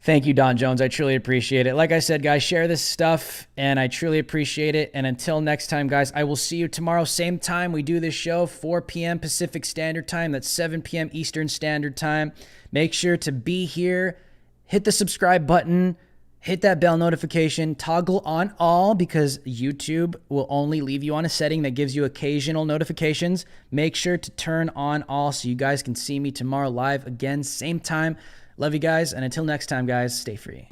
Thank you, Don Jones. I truly appreciate it. Like I said, guys, share this stuff, and I truly appreciate it. And until next time, guys, I will see you tomorrow. Same time we do this show, 4 p.m. Pacific Standard Time. That's 7 p.m. Eastern Standard Time. Make sure to be here. Hit the subscribe button. Hit that bell notification. Toggle on all, because YouTube will only leave you on a setting that gives you occasional notifications. Make sure to turn on all so you guys can see me tomorrow live again, same time. Love you guys, and until next time, guys, stay free.